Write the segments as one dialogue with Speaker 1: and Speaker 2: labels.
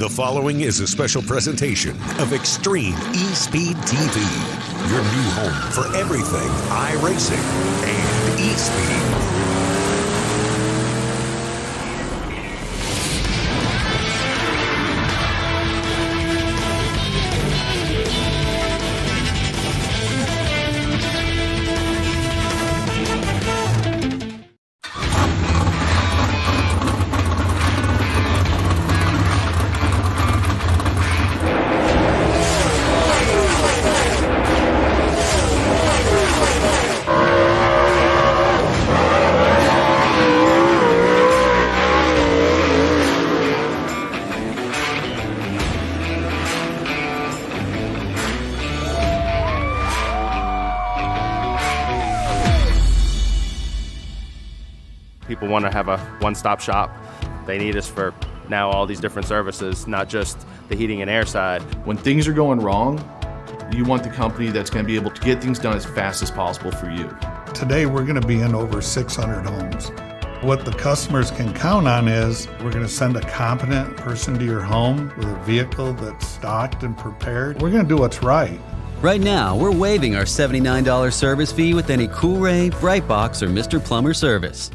Speaker 1: The following is a special presentation of Extreme eSpeed TV, your new home for everything iRacing and eSpeed.
Speaker 2: People want to have a one-stop shop. They need us for now all these different services, not just the heating and air side.
Speaker 3: When things are going wrong, you want the company that's going to be able to get things done as fast as possible for you.
Speaker 4: Today we're going to be in over 600 homes. What the customers can count on is we're going to send a competent person to your home with a vehicle that's stocked and prepared. We're going to do what's right.
Speaker 5: Right now, we're waiving our $79 service fee with any Coolray, Brite Box, or Mr. Plumber service.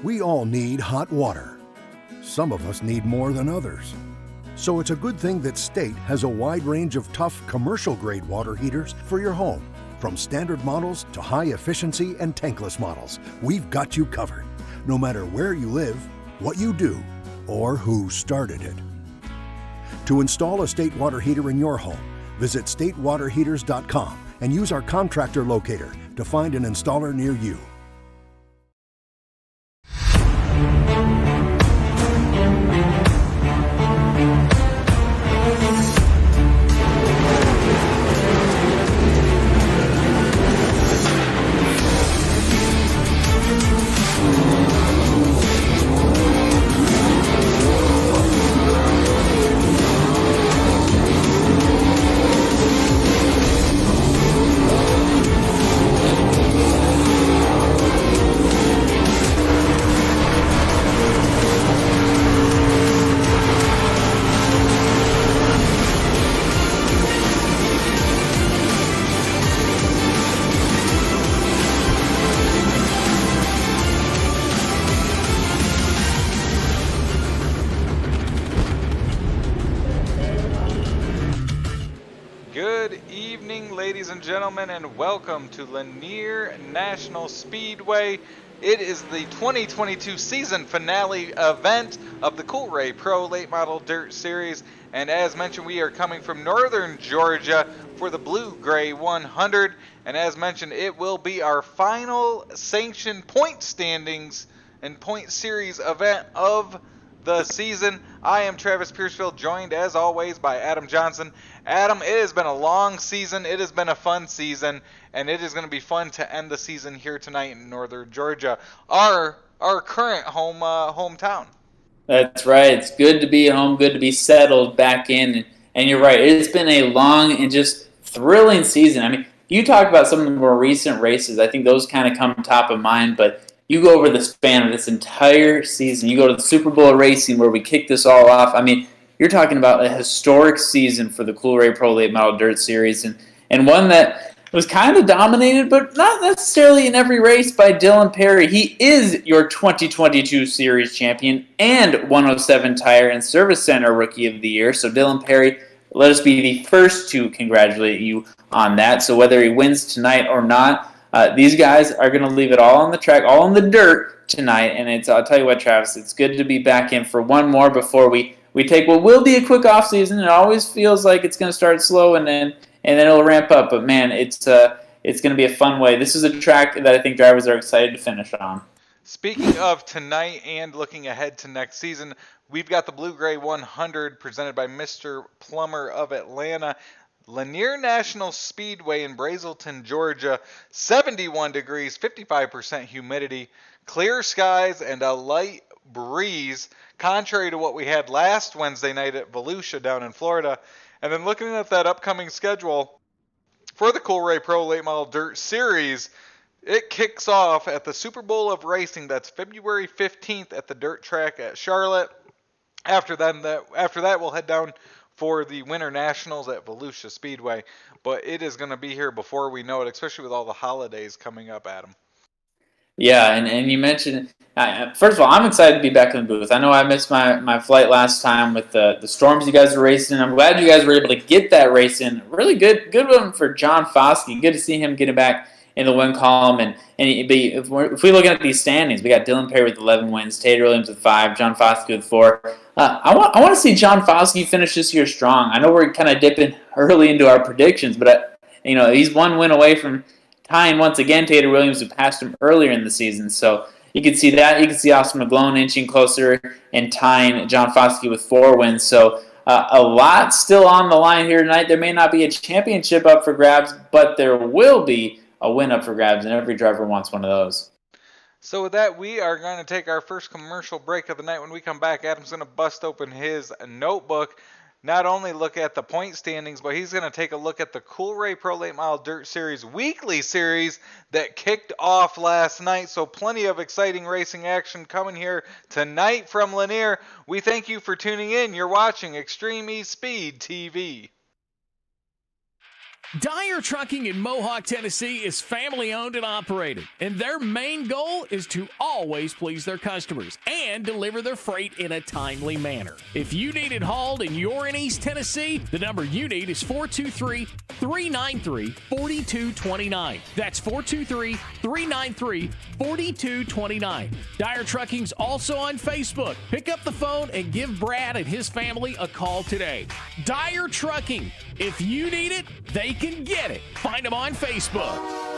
Speaker 6: We all need hot water. Some of us need more than others. So it's a good thing that State has a wide range of tough commercial-grade water heaters for your home. From standard models to high-efficiency and tankless models, we've got you covered, no matter where you live, what you do, or who started it. To install a State water heater in your home, visit statewaterheaters.com and use our contractor locator to find an installer near you.
Speaker 7: Good evening, ladies and gentlemen, and welcome to Lanier National Speedway. It is the 2022 season finale event of the Coolray Pro Late Model Dirt Series, and as mentioned, we are coming from northern Georgia for the Blue Gray 100, and as mentioned, it will be our final sanctioned point standings and point series event of the season. I am Travis Piercefield, joined as always by Adam Johnson. Adam, it has been a long season, it has been a fun season, and it is going to be fun to end the season here tonight in northern Georgia, our current hometown.
Speaker 8: That's right. It's good to be home, good to be settled back in. And you're right. It's been a long and just thrilling season. I mean, you talk about some of the more recent races. I think those kind of come top of mind. But you go over the span of this entire season. You go to the Super Bowl of racing where we kick this all off. I mean, you're talking about a historic season for the Coolray Pro Late Model Dirt Series. And one that was kind of dominated, but not necessarily in every race, by Dylan Perry. He is your 2022 Series champion and 107 Tire and Service Center Rookie of the Year. So Dylan Perry, let us be the first to congratulate you on that. So whether he wins tonight or not, these guys are going to leave it all on the track, all in the dirt tonight. And I'll tell you what, Travis, it's good to be back in for one more before we take what will be a quick off season. It always feels like it's going to start slow and then it'll ramp up. But man, it's going to be a fun way. This is a track that I think drivers are excited to finish on.
Speaker 7: Speaking of tonight and looking ahead to next season, we've got the Blue Gray 100 presented by Mr. Plumber of Atlanta. Lanier National Speedway in Brazelton, Georgia, 71 degrees, 55% humidity, clear skies, and a light breeze, contrary to what we had last Wednesday night at Volusia down in Florida. And then looking at that upcoming schedule for the Coolray Pro Late Model Dirt Series, it kicks off at the Super Bowl of Racing. That's February 15th at the dirt track at Charlotte. After that, we'll head down for the Winter Nationals at Volusia Speedway. But it is going to be here before we know it, especially with all the holidays coming up, Adam.
Speaker 8: Yeah, and you mentioned, first of all, I'm excited to be back in the booth. I know I missed my flight last time with the storms you guys were racing. I'm glad you guys were able to get that race in. Really good one for John Foskey. Good to see him getting back in the win column. And if we look at these standings, we got Dylan Perry with 11 wins, Tater Williams with 5, John Foskey with 4. I want to see John Foskey finish this year strong. I know we're kind of dipping early into our predictions, but he's one win away from tying once again Tater Williams, who passed him earlier in the season. So you can see that. You can see Austin McGlone inching closer and tying John Foskey with 4 wins. So a lot still on the line here tonight. There may not be a championship up for grabs, but there will be a win up for grabs, and every driver wants one of those.
Speaker 7: So with that, we are going to take our first commercial break of the night. When we come back, Adam's going to bust open his notebook, not only look at the point standings, but he's going to take a look at the Coolray Pro Late Model Dirt Series weekly series that kicked off last night. So plenty of exciting racing action coming here tonight from Lanier. We thank you for tuning in. You're watching Extreme eSpeed TV.
Speaker 9: Dyer Trucking in Mohawk, Tennessee is family-owned and operated, and their main goal is to always please their customers and deliver their freight in a timely manner. If you need it hauled and you're in East Tennessee, the number you need is 423-393-4229. That's 423-393-4229. Dyer Trucking's also on Facebook. Pick up the phone and give Brad and his family a call today. Dyer Trucking. If you need it, they can get it. Find them on Facebook.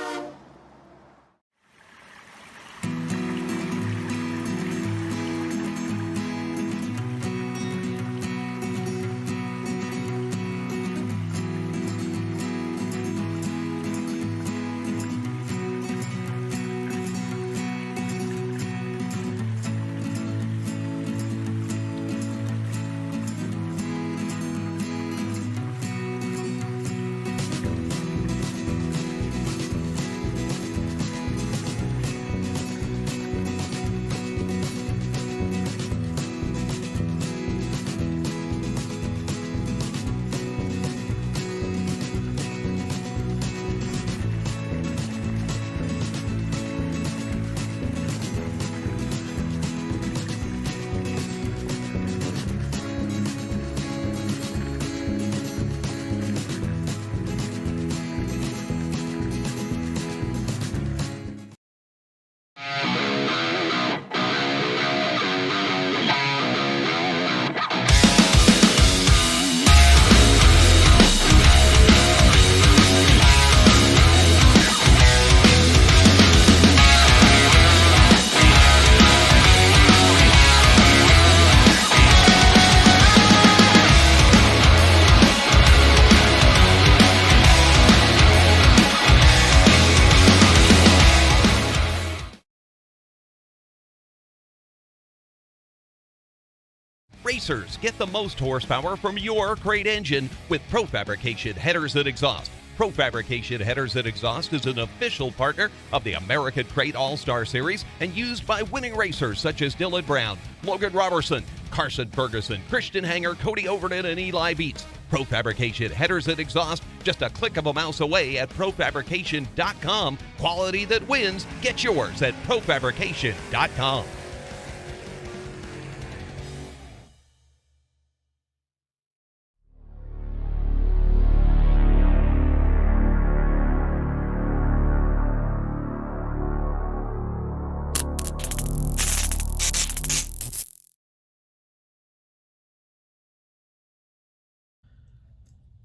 Speaker 10: Racers, get the most horsepower from your great engine with ProFabrication headers and exhaust. ProFabrication headers and exhaust is an official partner of the American Crate All-Star Series and used by winning racers such as Dylan Brown, Logan Robertson, Carson Ferguson, Christian Hanger, Cody Overton, and Eli Beats. ProFabrication headers and exhaust, just a click of a mouse away at ProFabrication.com. Quality that wins. Get yours at ProFabrication.com.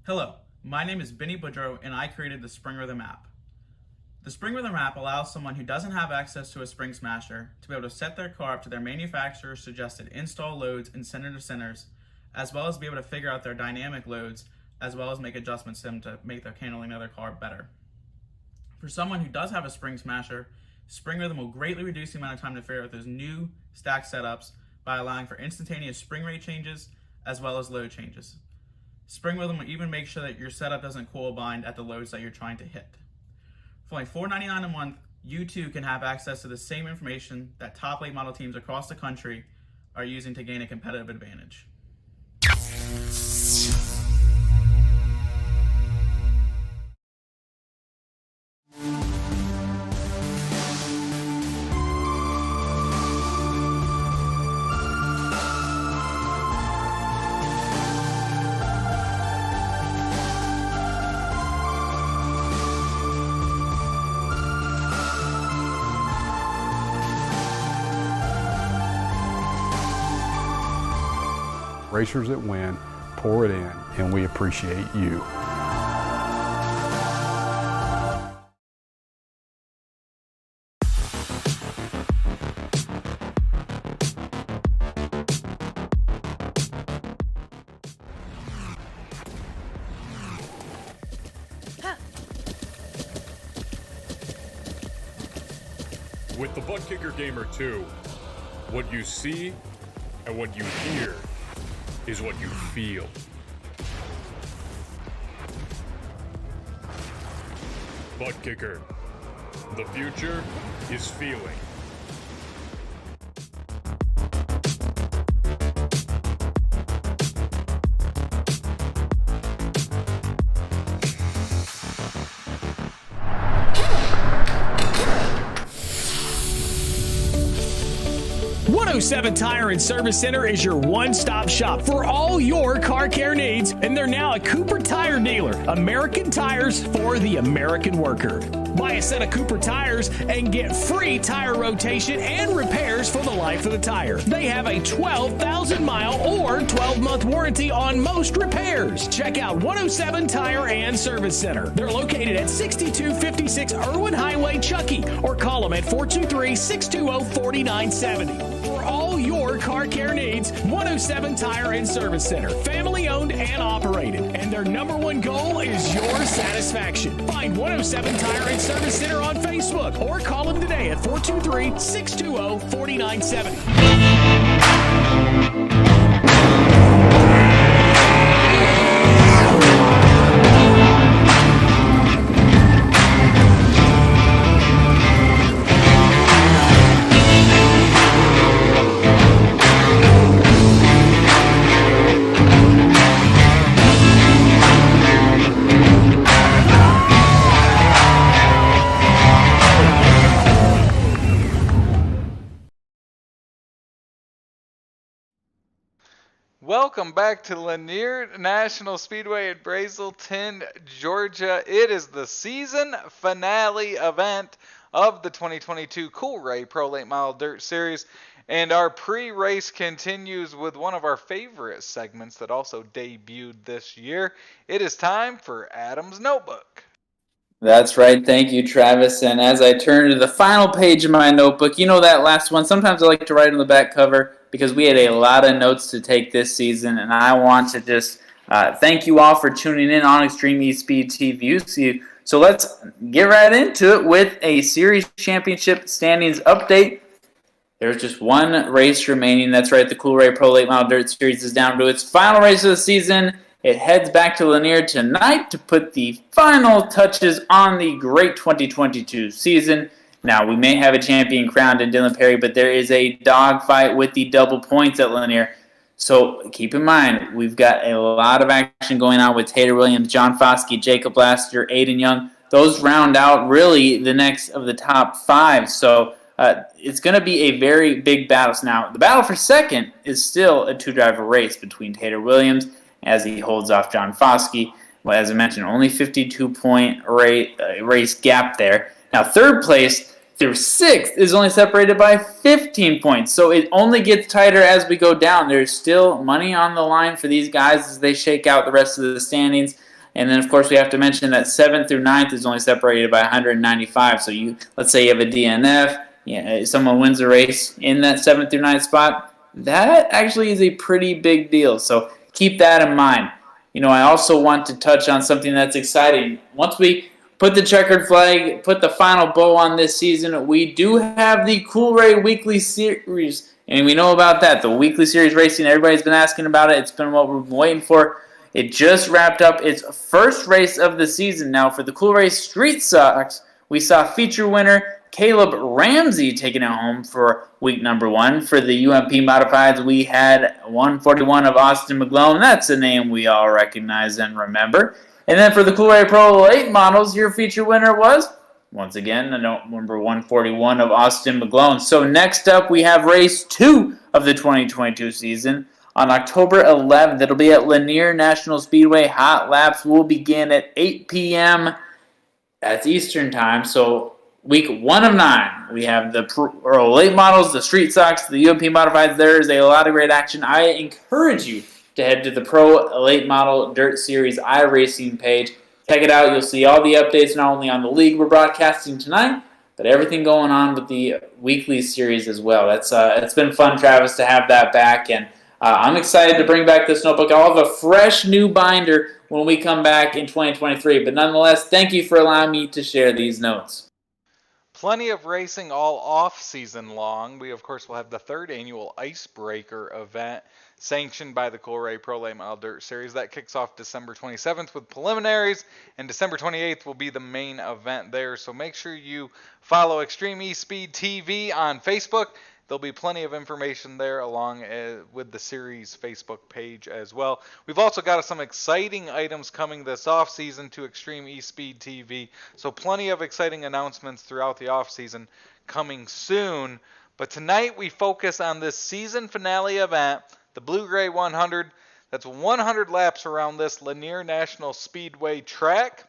Speaker 11: Hello, my name is Benny Boudreau and I created the Springrthm app. The Springrthm app allows someone who doesn't have access to a spring smasher to be able to set their car up to their manufacturer's suggested install loads and center to centers, as well as be able to figure out their dynamic loads, as well as make adjustments to them to make their handling of their car better. For someone who does have a spring smasher, Springrthm will greatly reduce the amount of time to figure out those new stack setups by allowing for instantaneous spring rate changes as well as load changes. Springrthm will even make sure that your setup doesn't coil bind at the loads that you're trying to hit. For only $4.99 a month, you too can have access to the same information that top late model teams across the country are using to gain a competitive advantage.
Speaker 12: Racers that win, pour it in, and we appreciate you.
Speaker 13: With the ButtKicker Gamer 2, what you see and what you hear is what you feel. ButtKicker. The future is feeling.
Speaker 9: .07 Tire and Service Center is your one-stop shop for all your car care needs, and they're now a Cooper Tire dealer. American tires for the American worker. Buy a set of Cooper tires and get free tire rotation and repairs for the life of the tire. They have a 12,000-mile or 12-month warranty on most repairs. Check out 107 Tire and Service Center. They're located at 6256 Irwin Highway, Chuckey, or call them at 423-620-4970. For all your car care needs, 107 Tire and Service Center. Family owned and operated. And their number one goal is your satisfaction. Find 107 Tire and Service Center on Facebook or call them today at 423-620-4970.
Speaker 7: Welcome back to Lanier National Speedway at Brazelton, Georgia. It is the season finale event of the 2022 Coolray Pro Late Model Dirt Series. And our pre-race continues with one of our favorite segments that also debuted this year. It is time for Adam's Notebook.
Speaker 8: That's right. Thank you, Travis. And as I turn to the final page of my notebook, you know that last one, sometimes I like to write on the back cover because we had a lot of notes to take this season, and I want to just thank you all for tuning in on Extreme eSpeed TV. So let's get right into it with a series championship standings update. There's just one race remaining. That's right, the Coolray Pro Late Model Dirt Series is down to its final race of the season. It heads back to Lanier tonight to put the final touches on the great 2022 season. Now, we may have a champion crowned in Dylan Perry, but there is a dogfight with the double points at Lanier. So keep in mind, we've got a lot of action going on with Tater Williams, John Foskey, Jacob Laster, Aiden Young. Those round out really the next of the top 5. So it's going to be a very big battle. Now, the battle for second is still a 2-driver race between Tater Williams as he holds off John Foskey. Well, as I mentioned, only 52-point race gap there. Now, third place through 6th is only separated by 15 points. So it only gets tighter as we go down. There's still money on the line for these guys as they shake out the rest of the standings. And then, of course, we have to mention that 7th through 9th is only separated by 195. So let's say you have a DNF, someone wins a race in that 7th through 9th spot. That actually is a pretty big deal. So keep that in mind. I also want to touch on something that's exciting. Once we put the checkered flag, put the final bow on this season, we do have the Coolray Weekly Series. And we know about that. The Weekly Series racing, everybody's been asking about it. It's been what we've been waiting for. It just wrapped up its first race of the season. Now, for the Coolray Street Stocks, we saw feature winner Caleb Ramsey taking it home for week number 1. For the UMP Modifieds, we had 141 of Austin McGlone. That's a name we all recognize and remember. And then for the Coolray Pro Late Models, your feature winner was, once again, number 141 of Austin McGlone. So next up, we have race 2 of the 2022 season. On October 11th, it'll be at Lanier National Speedway. Hot laps will begin at 8 p.m. That's Eastern time. So week 1 of 9, we have the Pro Late Models, the Street Stocks, the UMP Modifieds. There is a lot of great action. I encourage you to head to the Pro Late Model Dirt Series iRacing page. Check it out. You'll see all the updates, not only on the league we're broadcasting tonight, but everything going on with the weekly series as well. It's been fun, Travis, to have that back, and I'm excited to bring back this notebook. I'll have a fresh new binder when we come back in 2023, but nonetheless, thank you for allowing me to share these notes.
Speaker 7: Plenty of racing all off-season long. We, of course, will have the 3rd annual Icebreaker event sanctioned by the Coolray Pro Late Model Dirt Series. That kicks off December 27th with preliminaries, and December 28th will be the main event there. So make sure you follow Extreme eSpeed TV on Facebook. There'll be plenty of information there along with the series Facebook page as well. We've also got some exciting items coming this off-season to Extreme eSpeed TV. So plenty of exciting announcements throughout the off-season coming soon. But tonight we focus on this season finale event, the Blue-Gray 100. That's 100 laps around this Lanier National Speedway track.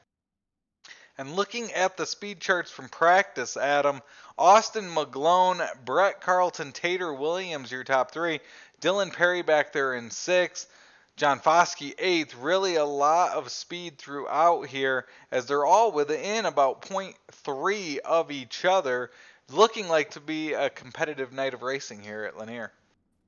Speaker 7: And looking at the speed charts from practice, Adam, Austin McGlone, Brett Carlton, Tater Williams, your top 3. Dylan Perry back there in 6th. John Foskey 8th. Really a lot of speed throughout here as they're all within about 0.3 of each other. Looking like to be a competitive night of racing here at Lanier.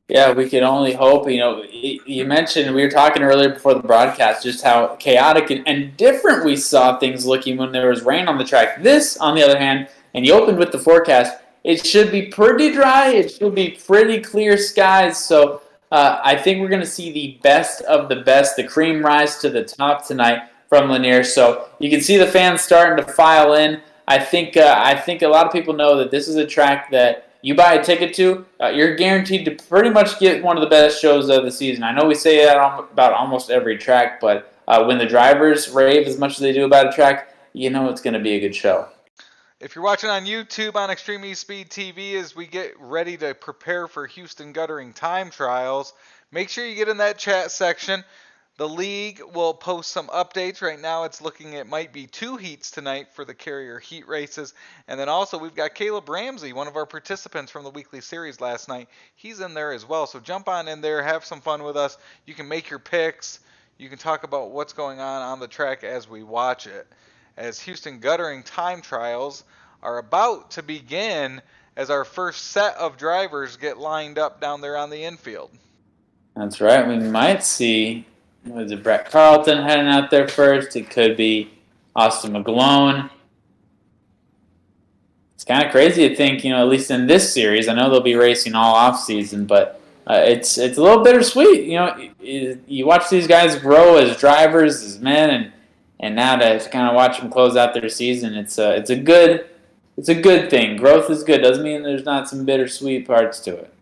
Speaker 8: Yeah, we can only hope. You mentioned, we were talking earlier before the broadcast, just how chaotic and different we saw things looking when there was rain on the track. This, on the other hand, and you opened with the forecast, it should be pretty dry. It should be pretty clear skies. So I think we're going to see the best of the best, the cream rise to the top tonight from Lanier. So you can see the fans starting to file in. I think a lot of people know that this is a track that you buy a ticket to, you're guaranteed to pretty much get one of the best shows of the season. I know we say that about almost every track, but when the drivers rave as much as they do about a track, you know it's going to be a good show.
Speaker 7: If you're watching on YouTube on Extreme eSpeed TV as we get ready to prepare for Houston Guttering time trials, make sure you get in that chat section. The league will post some updates. Right now it's looking it might be 2 heats tonight for the carrier heat races. And then also we've got Caleb Ramsey, one of our participants from the weekly series last night. He's in there as well. So jump on in there, have some fun with us. You can make your picks. You can talk about what's going on the track as we watch it. As Houston Guttering time trials are about to begin as our first set of drivers get lined up down there on the infield.
Speaker 8: That's right. We might see... Was it Brett Carlton heading out there first? It could be Austin McGlone. It's kind of crazy to think, at least in this series, I know they'll be racing all off season, but it's a little bittersweet. You watch these guys grow as drivers, as men, and now to kind of watch them close out their season, it's a good thing. Growth is good. Doesn't mean there's not some bittersweet parts to it.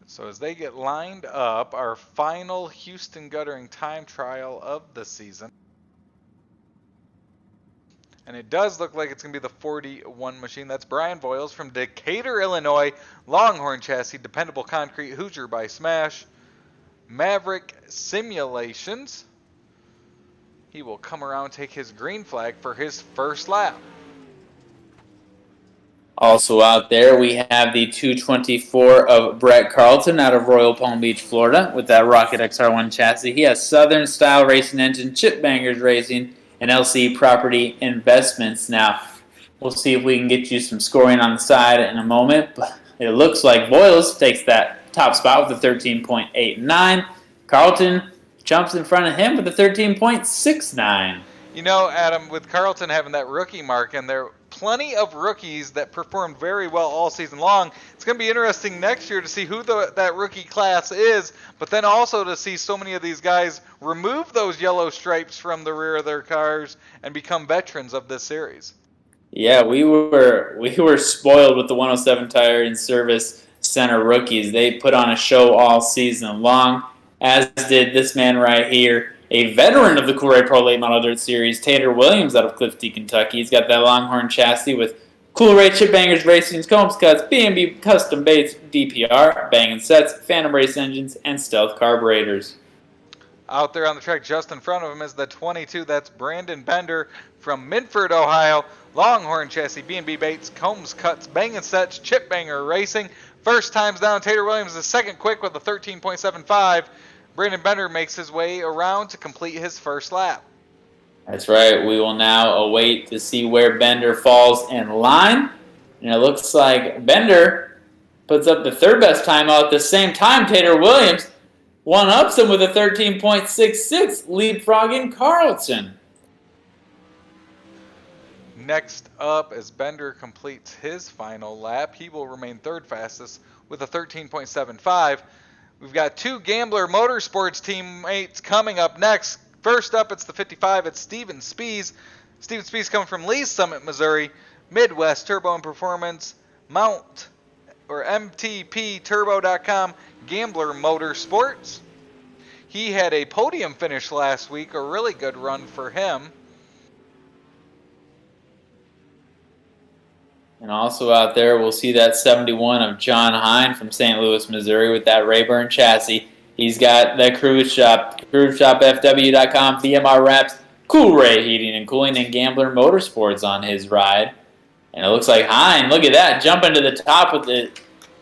Speaker 7: So as they get lined up, our final Houston Guttering time trial of the season. And it does look like it's going to be the 41 machine. That's Brian Voiles from Decatur, Illinois. Longhorn chassis, dependable concrete, Hoosier by Smash. Maverick Simulations. He will come around, take his green flag for his first lap.
Speaker 8: Also out there, we have the 224 of Brett Carlton out of Royal Palm Beach, Florida, with that Rocket XR1 chassis. He has Southern Style Racing Engine, Chip Bangers Racing, and LC Property Investments. Now, we'll see if we can get you some scoring on the side in a moment, but it looks like Voiles takes that top spot with a 13.89. Carlton jumps in front of him with a 13.69.
Speaker 7: Adam, with Carlton having that rookie mark, and there are plenty of rookies that performed very well all season long, it's going to be interesting next year to see who that rookie class is, but then also to see so many of these guys remove those yellow stripes from the rear of their cars and become veterans of this series.
Speaker 8: Yeah, we were spoiled with the 107 Tire and Service Center rookies. They put on a show all season long, as did this man right here, a veteran of the Coolray Pro Late Model Dirt Series, Tater Williams out of Clifton, Kentucky. He's got that Longhorn chassis with Coolray, Chip Bangers Racing's, Combs Cuts, B&B Custom Baits, DPR, Bang & Sets, Phantom Race Engines, and Stealth Carburetors.
Speaker 7: Out there on the track just in front of him is the 22. That's Brandon Bender from Minford, Ohio. Longhorn chassis, B&B Baits, Combs Cuts, Bang & Sets, Chip Banger Racing. First times down, Tater Williams is second quick with a 13.75. Brandon Bender makes his way around to complete his first lap.
Speaker 8: That's right. We will now await to see where Bender falls in line. And it looks like Bender puts up the third best time out at the same time. Tater Williams one-ups him with a 13.66, leapfrogging Carlton.
Speaker 7: Next up, as Bender completes his final lap, he will remain third fastest with a 13.75. We've got two Gambler Motorsports teammates coming up next. First up, it's the 55. It's Steven Spees. Steven Spees coming from Lee's Summit, Missouri. Midwest Turbo and Performance, MTPturbo.com, Gambler Motorsports. He had a podium finish last week, a really good run for him.
Speaker 8: And also out there, we'll see that 71 of John Hine from St. Louis, Missouri with that Rayburn chassis. He's got the Cruise Shop, CruiseShopFW.com, VMR Wraps, Coolray Heating and Cooling, and Gambler Motorsports on his ride. And it looks like Hine, look at that, jumping to the top with the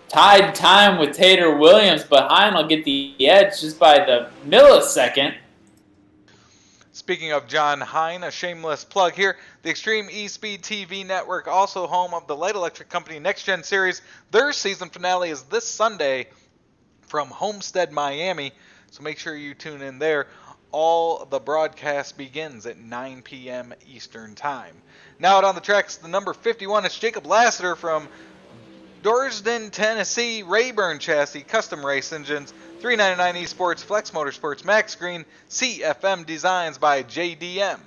Speaker 8: tied time with Tater Williams, but Hine will get the edge just by the millisecond.
Speaker 7: Speaking of John Hine, a shameless plug here, the Extreme eSpeed TV network, also home of the Light Electric Company Next Gen Series. Their season finale is this Sunday from Homestead, Miami, so make sure you tune in there. All the broadcast begins at 9 p.m. Eastern Time. Now out on the tracks, the number 51 is Jacob Lassiter from Dorsden, Tennessee, Rayburn chassis, custom race engines, 399 Esports, Flex Motorsports, Max Green, CFM Designs by JDM.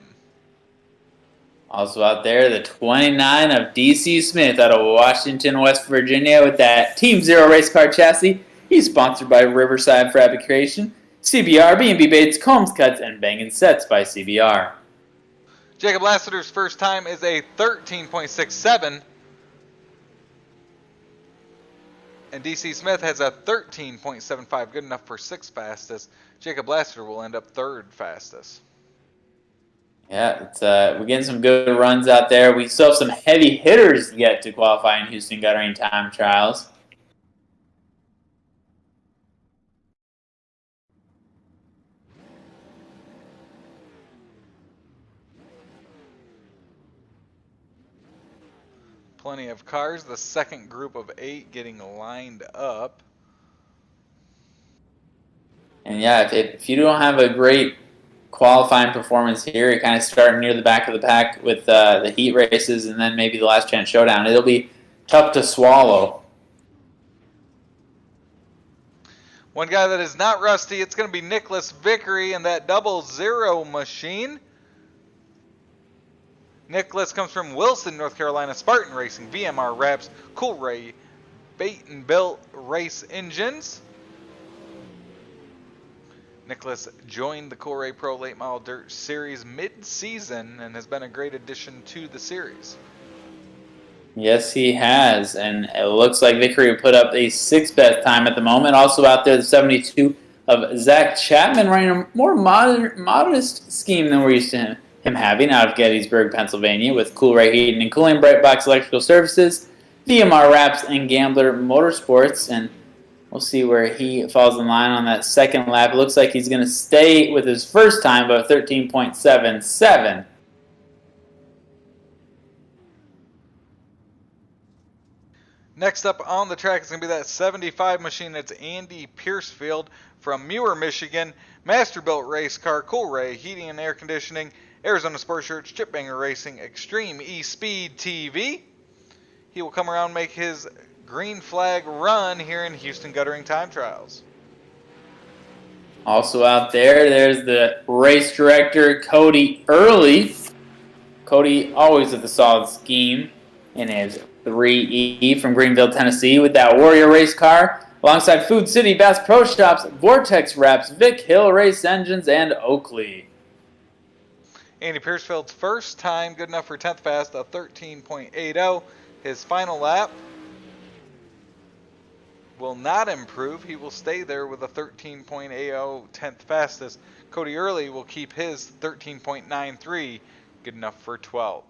Speaker 8: Also out there, the 29 of DC Smith out of Washington, West Virginia with that Team Zero race car chassis. He's sponsored by Riverside Fabrication, CBR, B&B Baits, Combs Cuts, and Bang & Sets by CBR.
Speaker 7: Jacob Lassiter's first time is a 13.67. And DC Smith has a 13.75, good enough for sixth fastest. Jacob Lassiter will end up third fastest.
Speaker 8: Yeah, we're getting some good runs out there. We still have some heavy hitters yet to qualify in Houston Guttering time trials.
Speaker 7: Plenty of cars. The second group of 8 getting lined up.
Speaker 8: And yeah, if you don't have a great qualifying performance here. He kind of starting near the back of the pack with the heat races and then maybe the last chance showdown. It'll be tough to swallow.
Speaker 7: One guy that is not rusty, it's going to be Nicholas Vickery and that 00 machine. Nicholas comes from Wilson, North Carolina, Spartan Racing, VMR Wraps, Coolray, Bait and Built Race Engines. Nicholas joined the Coolray Pro Late Model Dirt Series mid-season and has been a great addition to the series.
Speaker 8: Yes, he has, and it looks like Vickery will put up a 6th best time at the moment. Also out there, the 72 of Zach Chapman, running a more modest scheme than we're used to him having out of Gettysburg, Pennsylvania, with Coolray Heating and Cooling, Brite Box Electrical Services, VMR Wraps, and Gambler Motorsports, and we'll see where he falls in line on that second lap. It looks like he's going to stay with his first time of 13.77.
Speaker 7: Next up on the track is going to be that 75 machine. It's Andy Piercefield from Muir, Michigan. Masterbuilt race car, Coolray, heating and air conditioning, Arizona Sports Shirts, Chip Banger Racing, Extreme eSpeed TV. He will come around and make his green flag run here in Houston Guttering Time Trials.
Speaker 8: Also out there, there's the race director, Cody Early. Cody always with a solid scheme in his 3E from Greenville, Tennessee, with that Warrior race car, alongside Food City, Bass Pro Shops, Vortex Wraps, Vic Hill Race Engines, and Oakley.
Speaker 7: Andy Piercefield's first time, good enough for 10th fast, a 13.80. His final lap will not improve. He will stay there with a 13.80 10th fastest. Cody Early will keep his 13.93, good enough for 12th.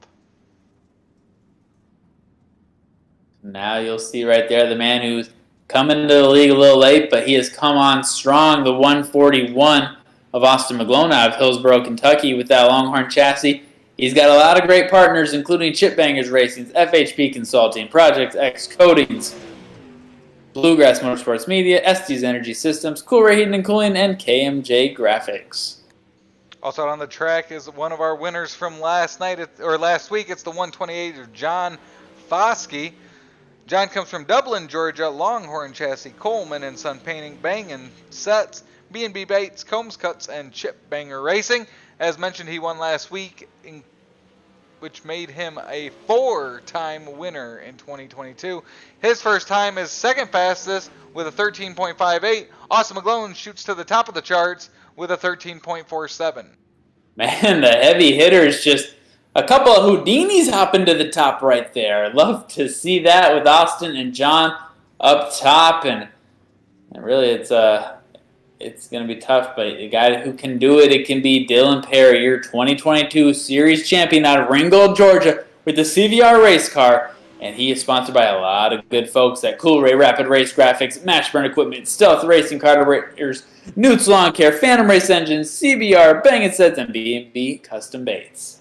Speaker 8: Now you'll see right there the man who's coming into the league a little late, but he has come on strong, the 141 of Austin McGlone out of Hillsborough, Kentucky, with that Longhorn chassis. He's got a lot of great partners, including Chip Bangers Racing, FHP Consulting, Project X Coatings, Bluegrass Motorsports Media, Estes Energy Systems, Coolray Heating and Cooling, and KMJ Graphics.
Speaker 7: Also out on the track is one of our winners from last week. It's the 128 of John Foskey. John comes from Dublin, Georgia, Longhorn Chassis, Coleman and Son Painting, Bangin' Sets, B&B Baits, Combs Cuts, and Chip Banger Racing. As mentioned, he won last week, which made him a 4-time winner in 2022. His first time is second fastest with a 13.58. Austin McGlone shoots to the top of the charts with a 13.47.
Speaker 8: Man, the heavy hitters, just a couple of Houdinis hopping to the top right there. Love to see that with Austin and John up top, and really it's going to be tough, but a guy who can do it, it can be Dylan Perry, your 2022 Series champion out of Ringgold, Georgia, with the CVR race car, and he is sponsored by a lot of good folks at Coolray, Rapid Race Graphics, Mashburn Equipment, Stealth Racing Carburetors, Newt's Lawn Care, Phantom Race Engines, CBR, Bang & Sets, and B&B Custom Baits.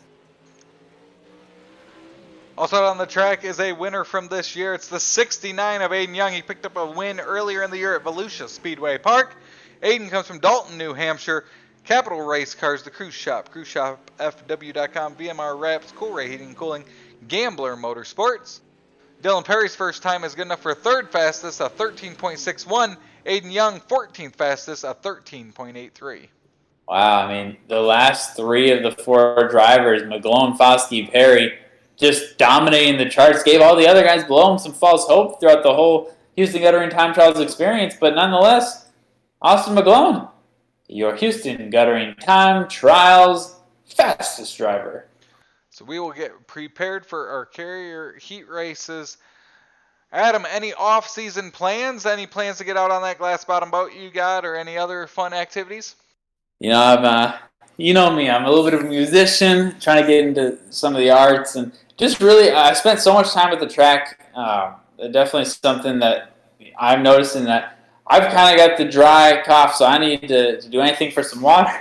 Speaker 7: Also on the track is a winner from this year. It's the 69 of Aiden Young. He picked up a win earlier in the year at Volusia Speedway Park. Aiden comes from Dalton, New Hampshire. Capital Race Cars, the Cruise Shop, cruiseshopfw.com, VMR Wraps, Coolray Heating and Cooling, Gambler Motorsports. Dylan Perry's first time is good enough for third fastest, a 13.61. Aiden Young, 14th fastest, a 13.83.
Speaker 8: Wow, I mean, the last three of the four drivers, McGlone, Foskey, Perry, just dominating the charts, gave all the other guys below him some false hope throughout the whole Houston Guttering Time Trials experience, but nonetheless, Austin McGlone, your Houston Guttering Time Trials fastest driver.
Speaker 7: So we will get prepared for our carrier heat races. Adam, any off-season plans? Any plans to get out on that glass bottom boat you got, or any other fun activities?
Speaker 8: You know, you know me, I'm a little bit of a musician, trying to get into some of the arts, and just really, I spent so much time at the track. Definitely something that I'm noticing that I've kind of got the dry cough, so I need to do anything for some water.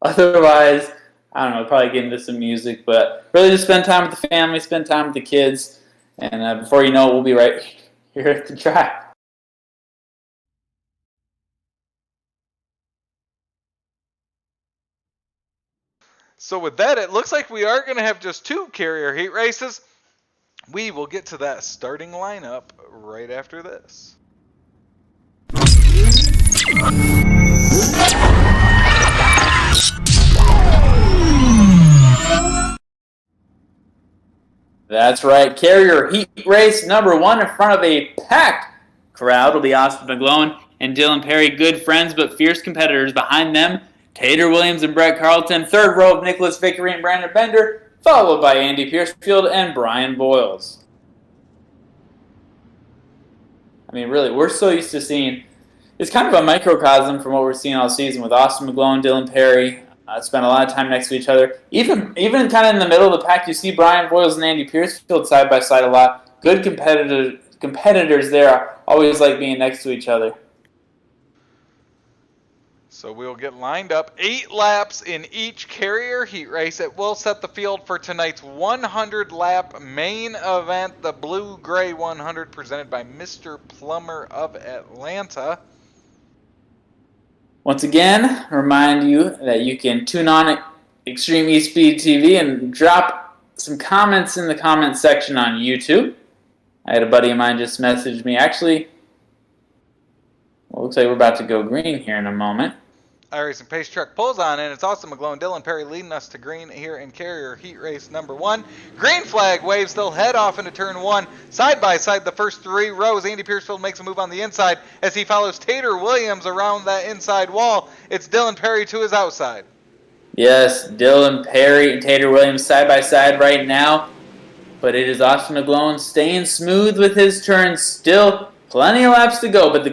Speaker 8: Otherwise, I don't know, probably get into some music, but really just spend time with the family, spend time with the kids, and before you know it, we'll be right here at the track.
Speaker 7: So with that, it looks like we are going to have just 2 carrier heat races. We will get to that starting lineup right after this.
Speaker 8: That's right. Carrier heat race number 1 in front of a packed crowd will be Austin McGlone and Dylan Perry, good friends but fierce competitors. Behind them, Tater Williams and Brett Carlton. Third row of Nicholas Vickery and Brandon Bender, followed by Andy Piercefield and Brian Boyles. I mean, really, we're so used to seeing, it's kind of a microcosm from what we're seeing all season with Austin McGlone, Dylan Perry, spent a lot of time next to each other. Even kind of in the middle of the pack, you see Brian Boyles and Andy Piercefield side by side a lot. Good competitors there, always like being next to each other.
Speaker 7: So we'll get lined up 8 laps in each carrier heat race. It will set the field for tonight's 100-lap main event, the Blue-Gray 100, presented by Mr. Plumber of Atlanta.
Speaker 8: Once again, remind you that you can tune on Extreme eSpeed TV and drop some comments in the comment section on YouTube. I had a buddy of mine just message me. Actually, well, looks like we're about to go green here in a moment.
Speaker 7: iRacing Pace Truck pulls on in. It's Austin McGlone, Dylan Perry leading us to green here in carrier heat race number 1. Green flag waves. They'll head off into turn 1. Side by side, the first 3 rows. Andy Piercefield makes a move on the inside as he follows Tater Williams around that inside wall. It's Dylan Perry to his outside.
Speaker 8: Yes, Dylan Perry and Tater Williams side by side right now. But it is Austin McGlone staying smooth with his turns. Still plenty of laps to go, but the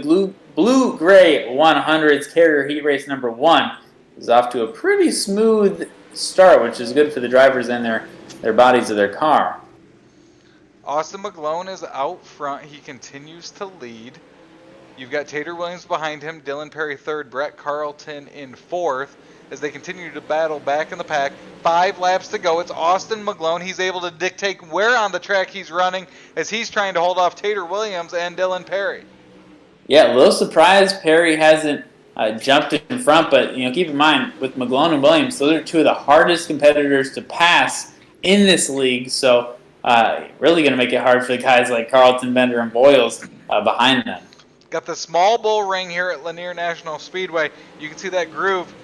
Speaker 8: Blue-Gray 100's carrier heat race number 1 is off to a pretty smooth start, which is good for the drivers and their bodies of their car.
Speaker 7: Austin McGlone is out front. He continues to lead. You've got Tater Williams behind him, Dylan Perry third, Brett Carlton in fourth as they continue to battle back in the pack. 5 laps to go. It's Austin McGlone. He's able to dictate where on the track he's running as he's trying to hold off Tater Williams and Dylan Perry.
Speaker 8: Yeah, a little surprised Perry hasn't jumped in front, but keep in mind, with McGlone and Williams, those are 2 of the hardest competitors to pass in this league, so really going to make it hard for the guys like Carlton, Bender, and Boyles behind them.
Speaker 7: Got the small bull ring here at Lanier National Speedway. You can see that groove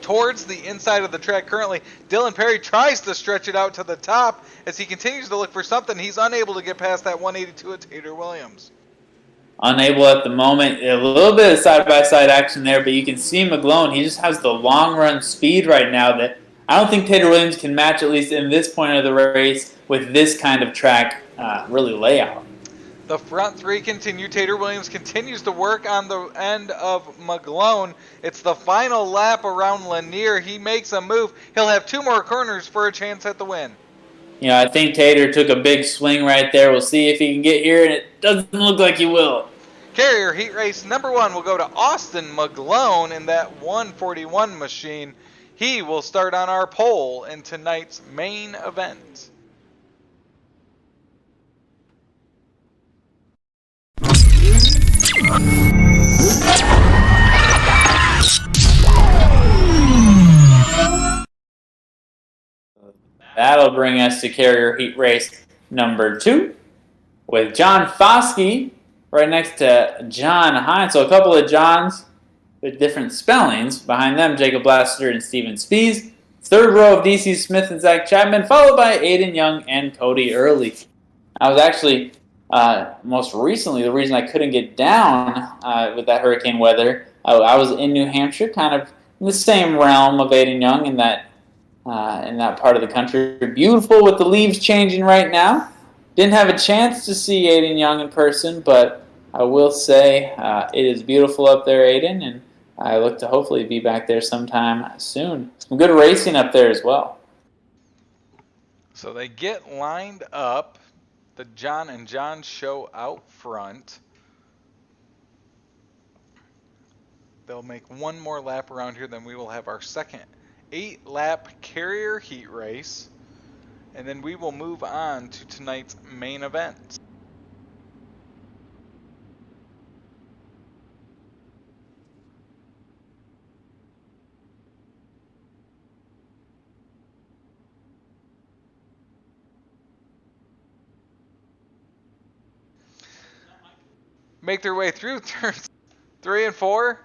Speaker 7: towards the inside of the track currently. Dylan Perry tries to stretch it out to the top as he continues to look for something. He's unable to get past that 182 at Tater Williams.
Speaker 8: Unable at the moment. A little bit of side-by-side action there, but you can see McGlone. He just has the long-run speed right now that I don't think Tater Williams can match, at least in this point of the race, with this kind of track really layout.
Speaker 7: The front 3 continue. Tater Williams continues to work on the end of McGlone. It's the final lap around Lanier. He makes a move. He'll have 2 more corners for a chance at the win.
Speaker 8: I think Tater took a big swing right there. We'll see if he can get here, and it doesn't look like he will.
Speaker 7: Carrier heat race number 1 will go to Austin McGlone in that 141 machine. He will start on our pole in tonight's main event.
Speaker 8: That'll bring us to carrier heat race number 2 with John Foskey right next to John Hines. So a couple of Johns with different spellings. Behind them, Jacob Blaster and Steven Spees. Third row of DC Smith and Zach Chapman, followed by Aiden Young and Cody Early. I was actually, most recently, the reason I couldn't get down with that hurricane weather, I was in New Hampshire, kind of in the same realm of Aiden Young in that part of the country. Beautiful with the leaves changing right now. Didn't have a chance to see Aiden Young in person, but I will say it is beautiful up there, Aiden, and I look to hopefully be back there sometime soon. Some good racing up there as well.
Speaker 7: So they get lined up. The John and John show out front. They'll make one more lap around here, then we will have our second 8-lap carrier heat race. And then we will move on to tonight's main event. make their way through turns 3 and 4.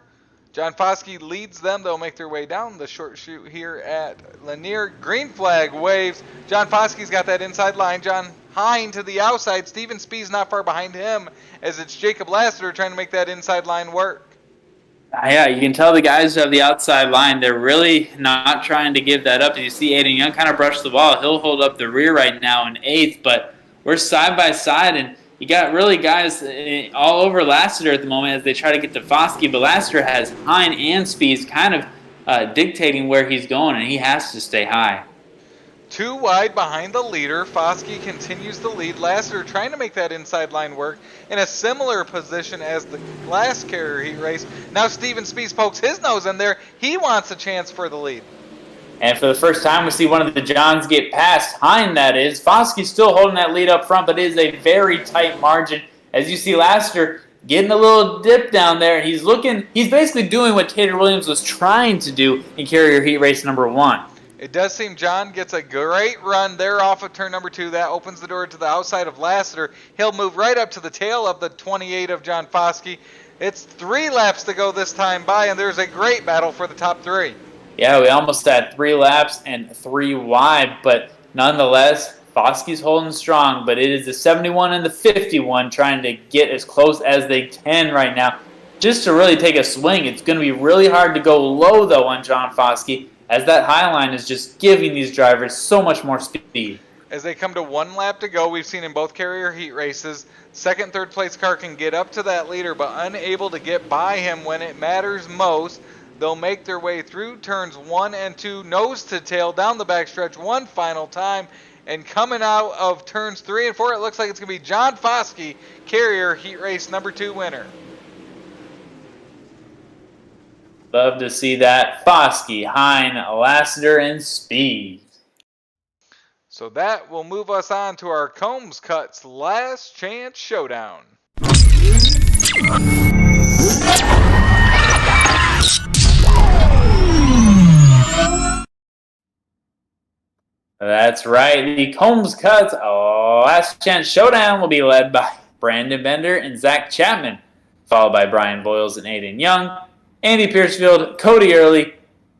Speaker 7: John Foskey leads them. They'll make their way down the short chute here at Lanier. Green flag waves. John Foskey's got that inside line. John Hine to the outside. Steven Spee's not far behind him as it's Jacob Lassiter trying to make that inside line work.
Speaker 8: Yeah, you can tell the guys who have the outside line, they're really not trying to give that up. You see Aiden Young kind of brush the ball. He'll hold up the rear right now in 8th, but we're side by side, and you got really guys all over Lassiter at the moment as they try to get to Foskey, but Lassiter has Hine and Speed kind of dictating where he's going, and he has to stay high.
Speaker 7: 2 wide behind the leader. Foskey continues to lead. Lassiter trying to make that inside line work in a similar position as the last carrier heat race. Now Steven Spees pokes his nose in there. He wants a chance for the lead.
Speaker 8: And for the first time, we see one of the Johns get past Hine, that is. Foskey's still holding that lead up front, but it is a very tight margin. As you see Lassiter getting a little dip down there. He's basically doing what Tater Williams was trying to do in carrier heat race number 1.
Speaker 7: It does seem John gets a great run there off of turn number 2. That opens the door to the outside of Lassiter. He'll move right up to the tail of the 28 of John Foskey. It's 3 laps to go this time by, and there's a great battle for the top 3.
Speaker 8: Yeah, we almost had 3 laps and 3 wide, but nonetheless, Foskey's holding strong, but it is the 71 and the 51 trying to get as close as they can right now just to really take a swing. It's going to be really hard to go low, though, on John Foskey, as that high line is just giving these drivers so much more speed.
Speaker 7: As they come to 1 lap to go, we've seen in both carrier heat races, second, third place car can get up to that leader, but unable to get by him when it matters most. They'll make their way through turns 1 and 2, nose to tail, down the backstretch one final time. And coming out of turns 3 and 4, it looks like it's going to be John Foskey, carrier heat race number 2 winner.
Speaker 8: Love to see that. Foskey, Hine, Lassiter, and Speed.
Speaker 7: So that will move us on to our Combs Cuts Last Chance Showdown.
Speaker 8: That's right. The Combs Cuts Last Chance Showdown will be led by Brandon Bender and Zach Chapman, followed by Brian Boyles and Aiden Young, Andy Piercefield, Cody Early,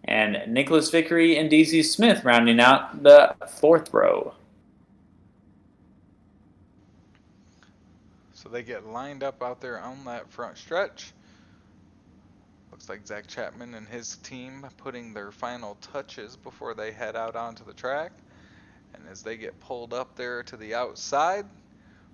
Speaker 8: and Nicholas Vickery and DC Smith rounding out the 4th row.
Speaker 7: So they get lined up out there on that front stretch. Looks like Zach Chapman and his team putting their final touches before they head out onto the track. And as they get pulled up there to the outside,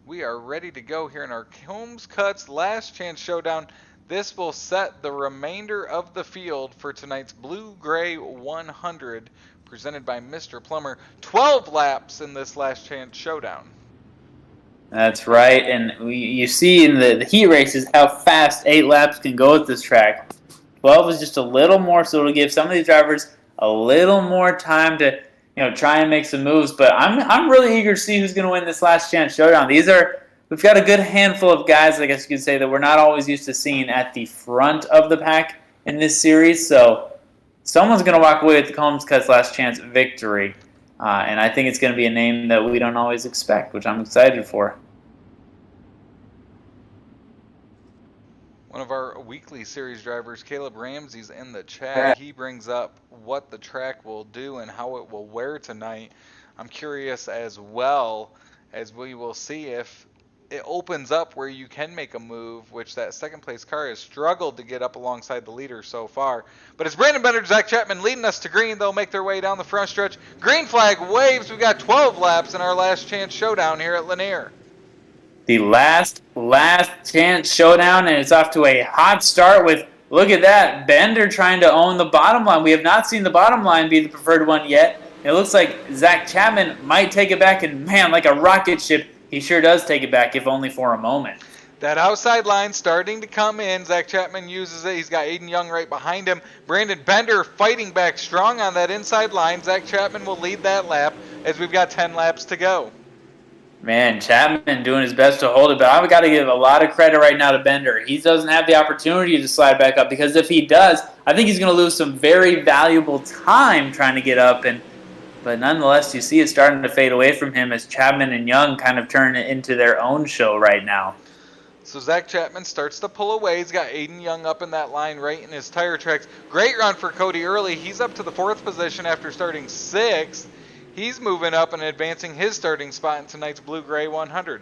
Speaker 7: we are ready to go here in our Combs Cuts Last Chance Showdown. This will set the remainder of the field for tonight's Blue Gray 100, presented by Mr. Plumber. 12 laps in this Last Chance Showdown.
Speaker 8: That's right, and you see in the heat races how fast 8 laps can go at this track. 12 is just a little more, so it'll give some of these drivers a little more time to try and make some moves. But I'm really eager to see who's going to win this Last Chance Showdown. We've got a good handful of guys, I guess you could say, that we're not always used to seeing at the front of the pack in this series. So someone's going to walk away with the Combs Cuts Last Chance victory. And I think it's going to be a name that we don't always expect, which I'm excited for.
Speaker 7: One of our weekly series drivers, Caleb Ramsey's in the chat. He brings up what the track will do and how it will wear tonight. I'm curious as well, as we will see if it opens up where you can make a move, which that second place car has struggled to get up alongside the leader so far. But it's Brandon Bender, Zach Chapman leading us to green. They'll make their way down the front stretch. Green flag waves. We've got 12 laps in our Last Chance Showdown here at Lanier.
Speaker 8: The last chance showdown, and it's off to a hot start with, look at that, Bender trying to own the bottom line. We have not seen the bottom line be the preferred one yet. It looks like Zach Chapman might take it back, and man, like a rocket ship, he sure does take it back, if only for a moment.
Speaker 7: That outside line starting to come in. Zach Chapman uses it. He's got Aiden Young right behind him. Brandon Bender fighting back strong on that inside line. Zach Chapman will lead that lap as we've got 10 laps to go.
Speaker 8: Man, Chapman doing his best to hold it, but I've got to give a lot of credit right now to Bender. He doesn't have the opportunity to slide back up, because if he does, I think he's going to lose some very valuable time trying to get up. But nonetheless, you see it starting to fade away from him as Chapman and Young kind of turn it into their own show right now.
Speaker 7: So Zach Chapman starts to pull away. He's got Aiden Young up in that line right in his tire tracks. Great run for Cody Early. He's up to the 4th position after starting 6th. He's moving up and advancing his starting spot in tonight's Blue-Gray 100.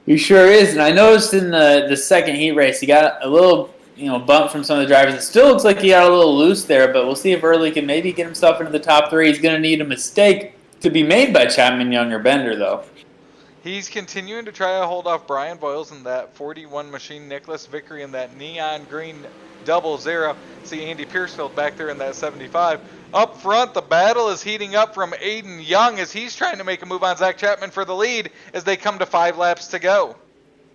Speaker 8: He sure is, and I noticed in the second heat race he got a little bump from some of the drivers. It still looks like he got a little loose there, but we'll see if Early can maybe get himself into the top 3. He's going to need a mistake to be made by Chapman, Young, or Bender, though.
Speaker 7: He's continuing to try to hold off Brian Boyles in that 41 machine, Nicholas Vickery in that neon green 00. See Andy Piercefield back there in that 75. Up front, the battle is heating up from Aiden Young as he's trying to make a move on Zach Chapman for the lead as they come to 5 laps to go.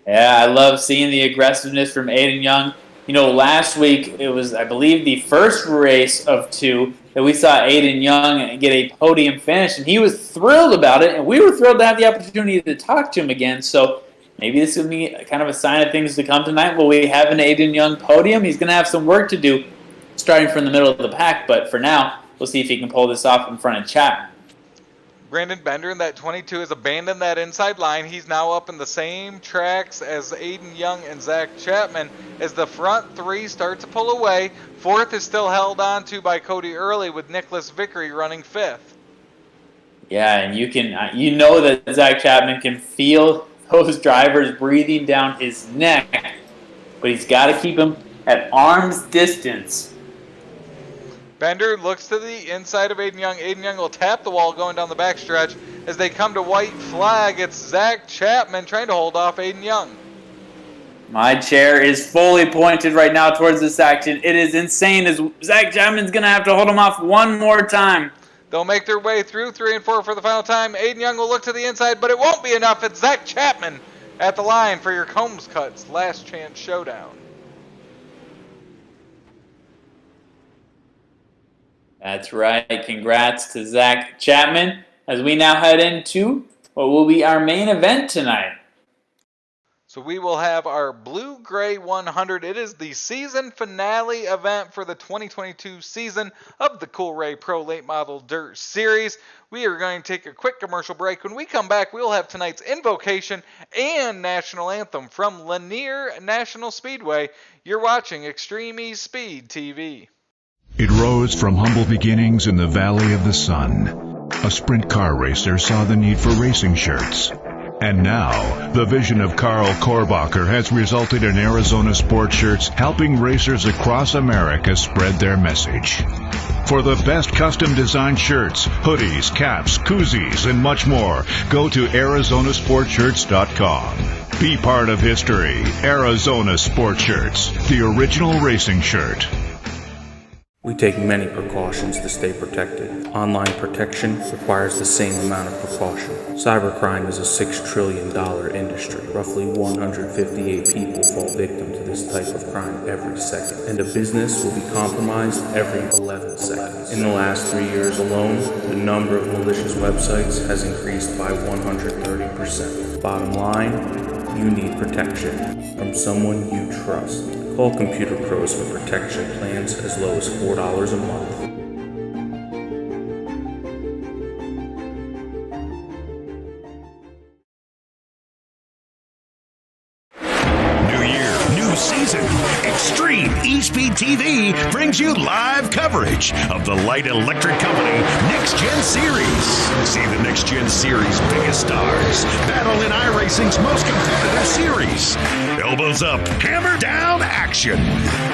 Speaker 8: Yeah, I love seeing the aggressiveness from Aiden Young. Last week it was, I believe, the first race of 2 that we saw Aiden Young get a podium finish, and he was thrilled about it, and we were thrilled to have the opportunity to talk to him again. So maybe this will be kind of a sign of things to come tonight. Will we have an Aiden Young podium? He's going to have some work to do starting from the middle of the pack, but for now, we'll see if he can pull this off in front of Chapman.
Speaker 7: Brandon Bender in that 22 has abandoned that inside line. He's now up in the same tracks as Aiden Young and Zach Chapman as the front 3 start to pull away. 4th is still held on to by Cody Early with Nicholas Vickery running 5th.
Speaker 8: Yeah, and you know that Zach Chapman can feel those drivers breathing down his neck, but he's got to keep them at arm's distance.
Speaker 7: Bender looks to the inside of Aiden Young. Aiden Young will tap the wall going down the backstretch. As they come to white flag, it's Zach Chapman trying to hold off Aiden Young.
Speaker 8: My chair is fully pointed right now towards this action. It is insane as Zach Chapman's going to have to hold him off one more time.
Speaker 7: They'll make their way through 3 and 4 for the final time. Aiden Young will look to the inside, but it won't be enough. It's Zach Chapman at the line for your Combs Cuts Last Chance Showdown.
Speaker 8: That's right. Congrats to Zach Chapman as we now head into what will be our main event tonight.
Speaker 7: So we will have our Blue-Gray 100. It is the season finale event for the 2022 season of the Coolray Pro Late Model Dirt Series. We are going to take a quick commercial break. When we come back, we will have tonight's Invocation and National Anthem from Lanier National Speedway. You're watching Extreme eSpeed TV.
Speaker 14: It rose from humble beginnings in the Valley of the Sun. A sprint car racer saw the need for racing shirts. And now, the vision of Carl Korbacher has resulted in Arizona sports shirts helping racers across America spread their message. For the best custom designed shirts, hoodies, caps, koozies, and much more, go to ArizonaSportShirts.com. Be part of history. Arizona Sport Shirts, the original racing shirt.
Speaker 15: We take many precautions to stay protected. Online protection requires the same amount of precaution. Cybercrime is a $6 trillion industry. Roughly 158 people fall victim to this type of crime every second, and a business will be compromised every 11 seconds. In the last 3 years alone, the number of malicious websites has increased by 130%. Bottom line, you need protection from someone you trust. Call Computer Pros for protection plans as low as $4 a month.
Speaker 1: New year, new season. Extreme eSpeed TV brings you live coverage of the Light Electric Company Next Gen Series. See the Next Gen Series' biggest stars battle in iRacing's most competitive series. Elbows up, hammer down action.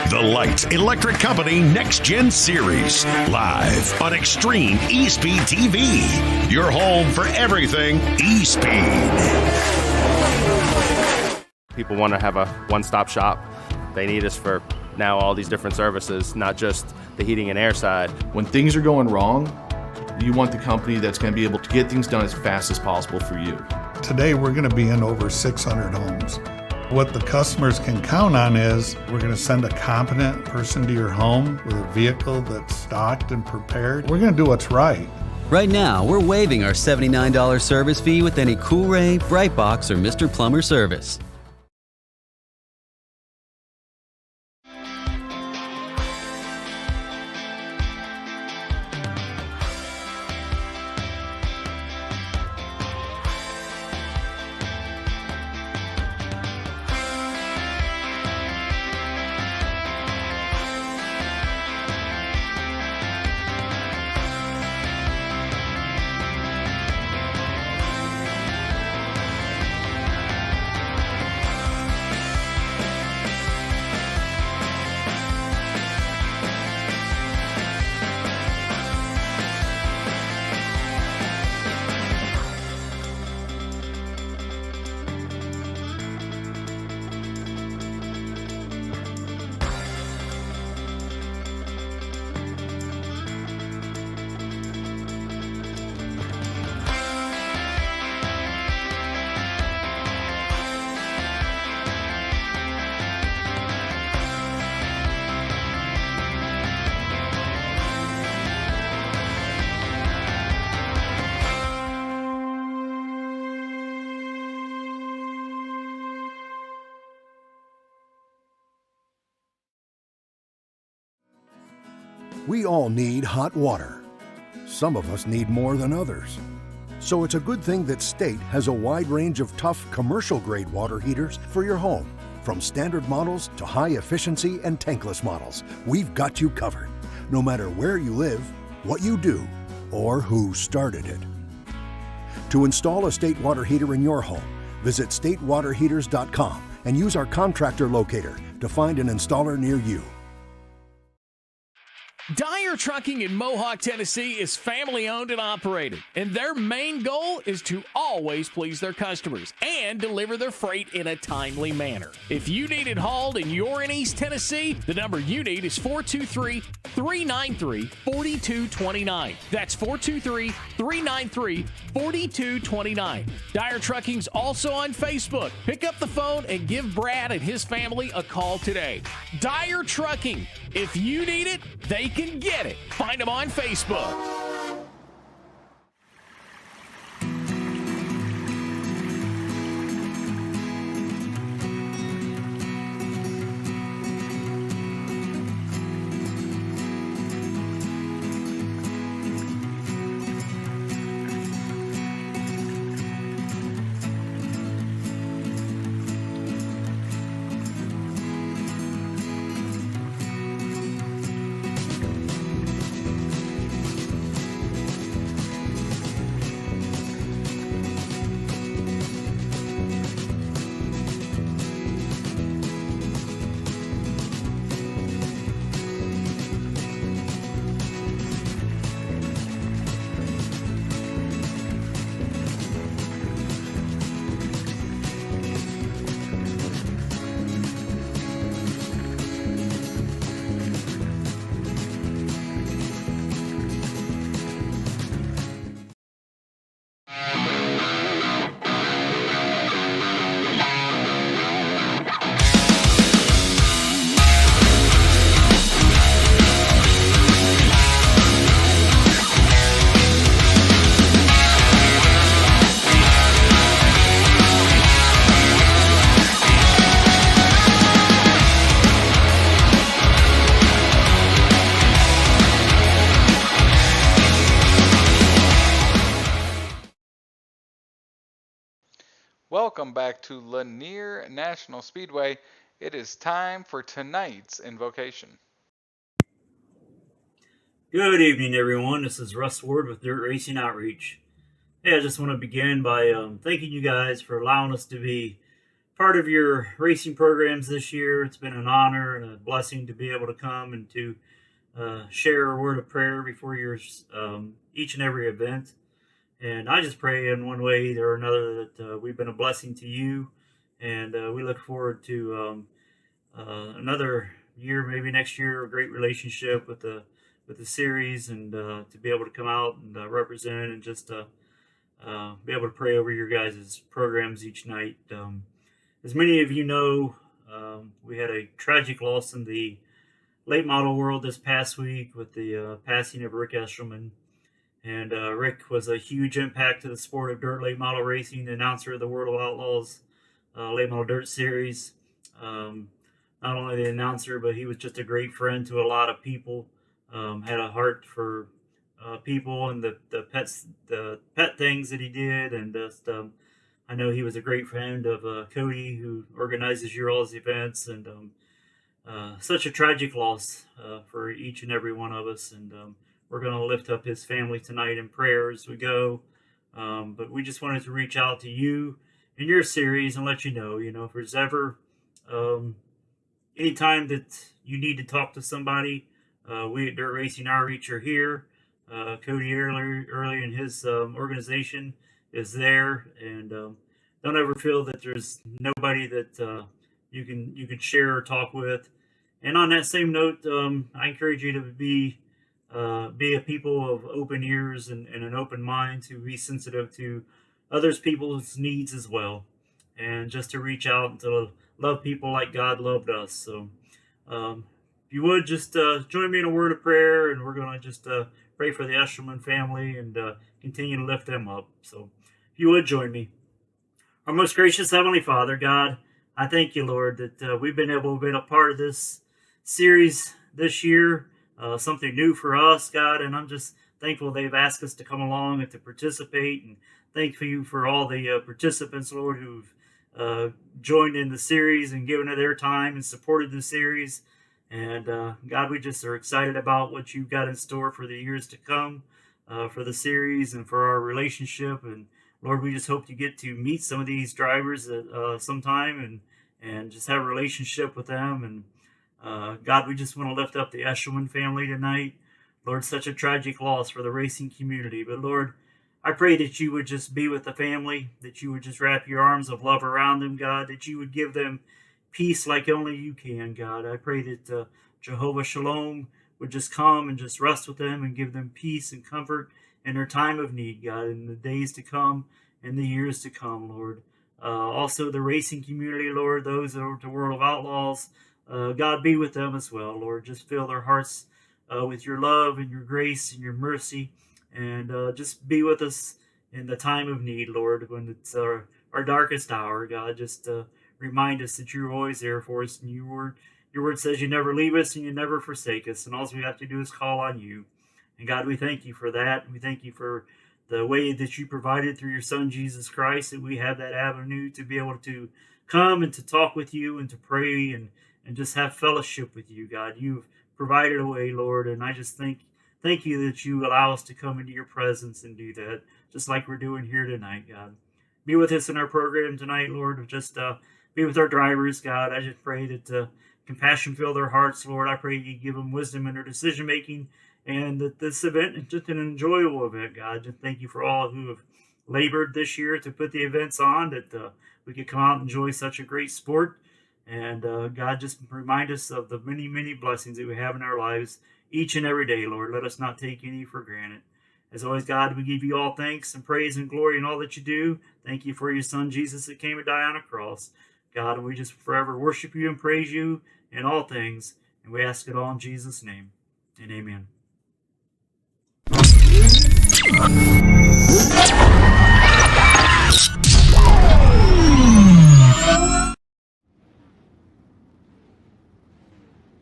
Speaker 1: The Light Electric Company Next Gen Series, live on Extreme eSpeed TV. Your home for everything eSpeed.
Speaker 2: People want to have a one-stop shop. They need us for now all these different services, not just the heating and air side.
Speaker 3: When things are going wrong, you want the company that's going to be able to get things done as fast as possible for you.
Speaker 4: Today, we're going to be in over 600 homes. What the customers can count on is we're going to send a competent person to your home with a vehicle that's stocked and prepared. We're going to do what's right.
Speaker 5: Right now, we're waiving our $79 service fee with any Coolray, Brite Box, or Mr. Plumber service.
Speaker 6: We all need hot water. Some of us need more than others. So it's a good thing that State has a wide range of tough commercial-grade water heaters for your home. From standard models to high-efficiency and tankless models, we've got you covered, no matter where you live, what you do, or who started it. To install a State water heater in your home, visit statewaterheaters.com and use our contractor locator to find an installer near you.
Speaker 9: Dyer Trucking in Mohawk, Tennessee is family owned and operated, and their main goal is to always please their customers and deliver their freight in a timely manner. If you need it hauled and you're in East Tennessee, the number you need is 423-393-4229. That's 423-393-4229. Dyer Trucking's also on Facebook. Pick up the phone and give Brad and his family a call today. Dyer Trucking. If you need it, they can get it. Find them on Facebook.
Speaker 7: Welcome back to Lanier National Speedway. It is time for tonight's invocation.
Speaker 16: Good evening, everyone. This is Russ Ward with Dirt Racing Outreach. Hey, I just want to begin by thanking you guys for allowing us to be part of your racing programs this year. It's been an honor and a blessing to be able to come and to share a word of prayer before your each and every event. And I just pray in one way or another that we've been a blessing to you, and we look forward to another year, maybe next year, a great relationship with the series, and to be able to come out and represent and just be able to pray over your guys' programs each night. As many of you know, we had a tragic loss in the late model world this past week with the passing of Rick Eshelman. And Rick was a huge impact to the sport of dirt late model racing, the announcer of the World of Outlaws Late Model Dirt Series. Not only the announcer, but he was just a great friend to a lot of people. Had a heart for people and the pet things that he did, and just I know he was a great friend of Cody, who organizes your all's events, and such a tragic loss for each and every one of us. And we're going to lift up his family tonight in prayer as we go. But we just wanted to reach out to you in your series and let you know, if there's ever any time that you need to talk to somebody, we at Dirt Racing Outreach are here. Cody early in his organization is there, and don't ever feel that there's nobody that you can share or talk with. And on that same note, I encourage you to be a people of open ears and an open mind, to be sensitive to others people's needs as well, and just to reach out and to love people like God loved us. So if you would just join me in a word of prayer, and we're going to just pray for the Eshelman family and continue to lift them up. So if you would join me. Our most gracious Heavenly Father, God, I thank you, Lord, that we've been able to be a part of this series this year. something new for us, God, and I'm just thankful they've asked us to come along and to participate, and thank you for all the participants, Lord, who've joined in the series and given it their time and supported the series. And God, we just are excited about what you've got in store for the years to come, for the series and for our relationship. And Lord, we just hope to get to meet some of these drivers sometime and just have a relationship with them. And God, we just want to lift up the Eshelman family tonight. Lord, such a tragic loss for the racing community. But Lord, I pray that you would just be with the family, that you would just wrap your arms of love around them, God, that you would give them peace like only you can, God. I pray that Jehovah Shalom would just come and just rest with them and give them peace and comfort in their time of need, God, in the days to come and the years to come, Lord. Also the racing community, Lord, those that are the World of Outlaws, God, be with them as well, Lord. Just fill their hearts with your love and your grace and your mercy, and just be with us in the time of need, Lord, when it's our darkest hour, God. Just remind us that you're always there for us, and your word says you never leave us and you never forsake us, and all we have to do is call on you. And God, we thank you for that. We thank you for the way that you provided through your Son, Jesus Christ, that we have that avenue to be able to come and to talk with you and to pray and just have fellowship with you, God. You've provided a way, Lord, and I just thank you that you allow us to come into your presence and do that, just like we're doing here tonight, God. Be with us in our program tonight, Lord. Just be with our drivers, God. I just pray that compassion fill their hearts, Lord. I pray you give them wisdom in their decision-making, and that this event is just an enjoyable event, God. Just thank you for all who have labored this year to put the events on, that we could come out and enjoy such a great sport. And God, just remind us of the many, many blessings that we have in our lives each and every day, Lord. Let us not take any for granted. As always, God, we give you all thanks and praise and glory in all that you do. Thank you for your Son, Jesus, that came to die on a cross. God, and we just forever worship you and praise you in all things. And we ask it all in Jesus' name. And amen.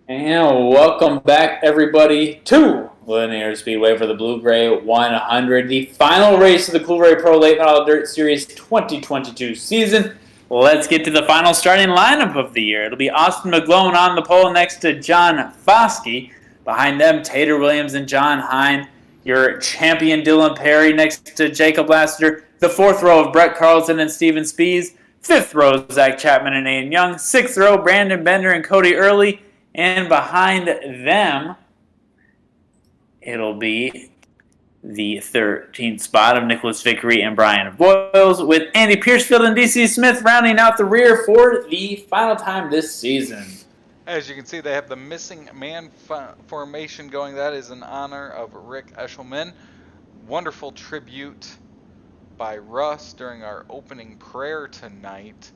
Speaker 8: And welcome back, everybody, to Lanier Speedway for the Blue Gray 100, the final race of the Coolray Pro Late Model Dirt Series 2022 season. Let's get to the final starting lineup of the year. It'll be Austin McGlone on the pole next to John Foskey. Behind them, Tater Williams and John Hine. Your champion, Dylan Perry, next to Jacob Lassiter. The fourth row of Brett Carlson and Steven Spees. Fifth row, Zach Chapman and Ian Young. Sixth row, Brandon Bender and Cody Early. And behind them, it'll be the 13th spot of Nicholas Vickery and Brian Boyles, with Andy Piercefield and DC Smith rounding out the rear for the final time this season.
Speaker 7: As you can see, they have the missing man formation going. That is in honor of Rick Eshelman. Wonderful tribute by Russ during our opening prayer tonight,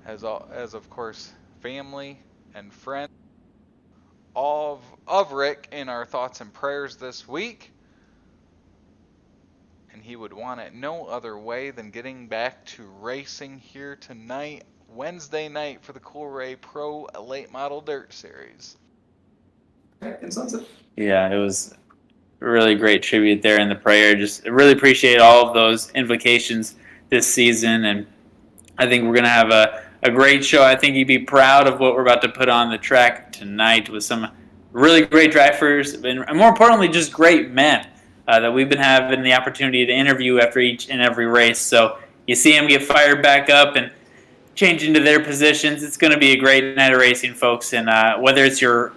Speaker 7: as of course family and friends of Rick in our thoughts and prayers this week. And he would want it no other way than getting back to racing here tonight, Wednesday night, for the Coolray Pro Late Model Dirt Series.
Speaker 8: Yeah, it was a really great tribute there in the prayer. Just really appreciate all of those invocations this season, and I think we're going to have a great show. I think you'd be proud of what we're about to put on the track tonight with some really great drivers, and more importantly, just great men that we've been having the opportunity to interview after each and every race. So you see them get fired back up and change into their positions. It's going to be a great night of racing, folks. And whether it's your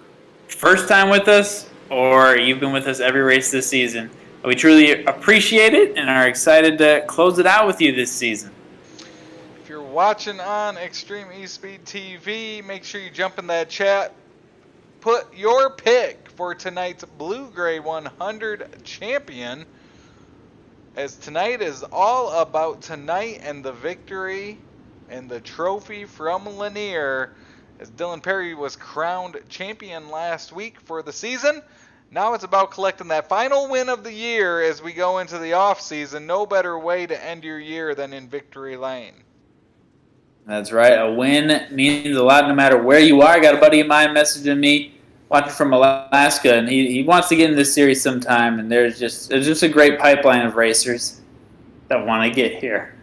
Speaker 8: first time with us or you've been with us every race this season, we truly appreciate it and are excited to close it out with you this season.
Speaker 7: If you're watching on Extreme eSpeed TV, make sure you jump in that chat. Put your pick for tonight's Blue Gray 100 champion, as tonight is all about tonight and the victory and the trophy from Lanier, as Dylan Perry was crowned champion last week for the season. Now it's about collecting that final win of the year as we go into the off season. No better way to end your year than in victory lane.
Speaker 8: That's right. A win means a lot no matter where you are. I got a buddy of mine messaging me watching from Alaska, and he wants to get in this series sometime. And there's just a great pipeline of racers that want to get here.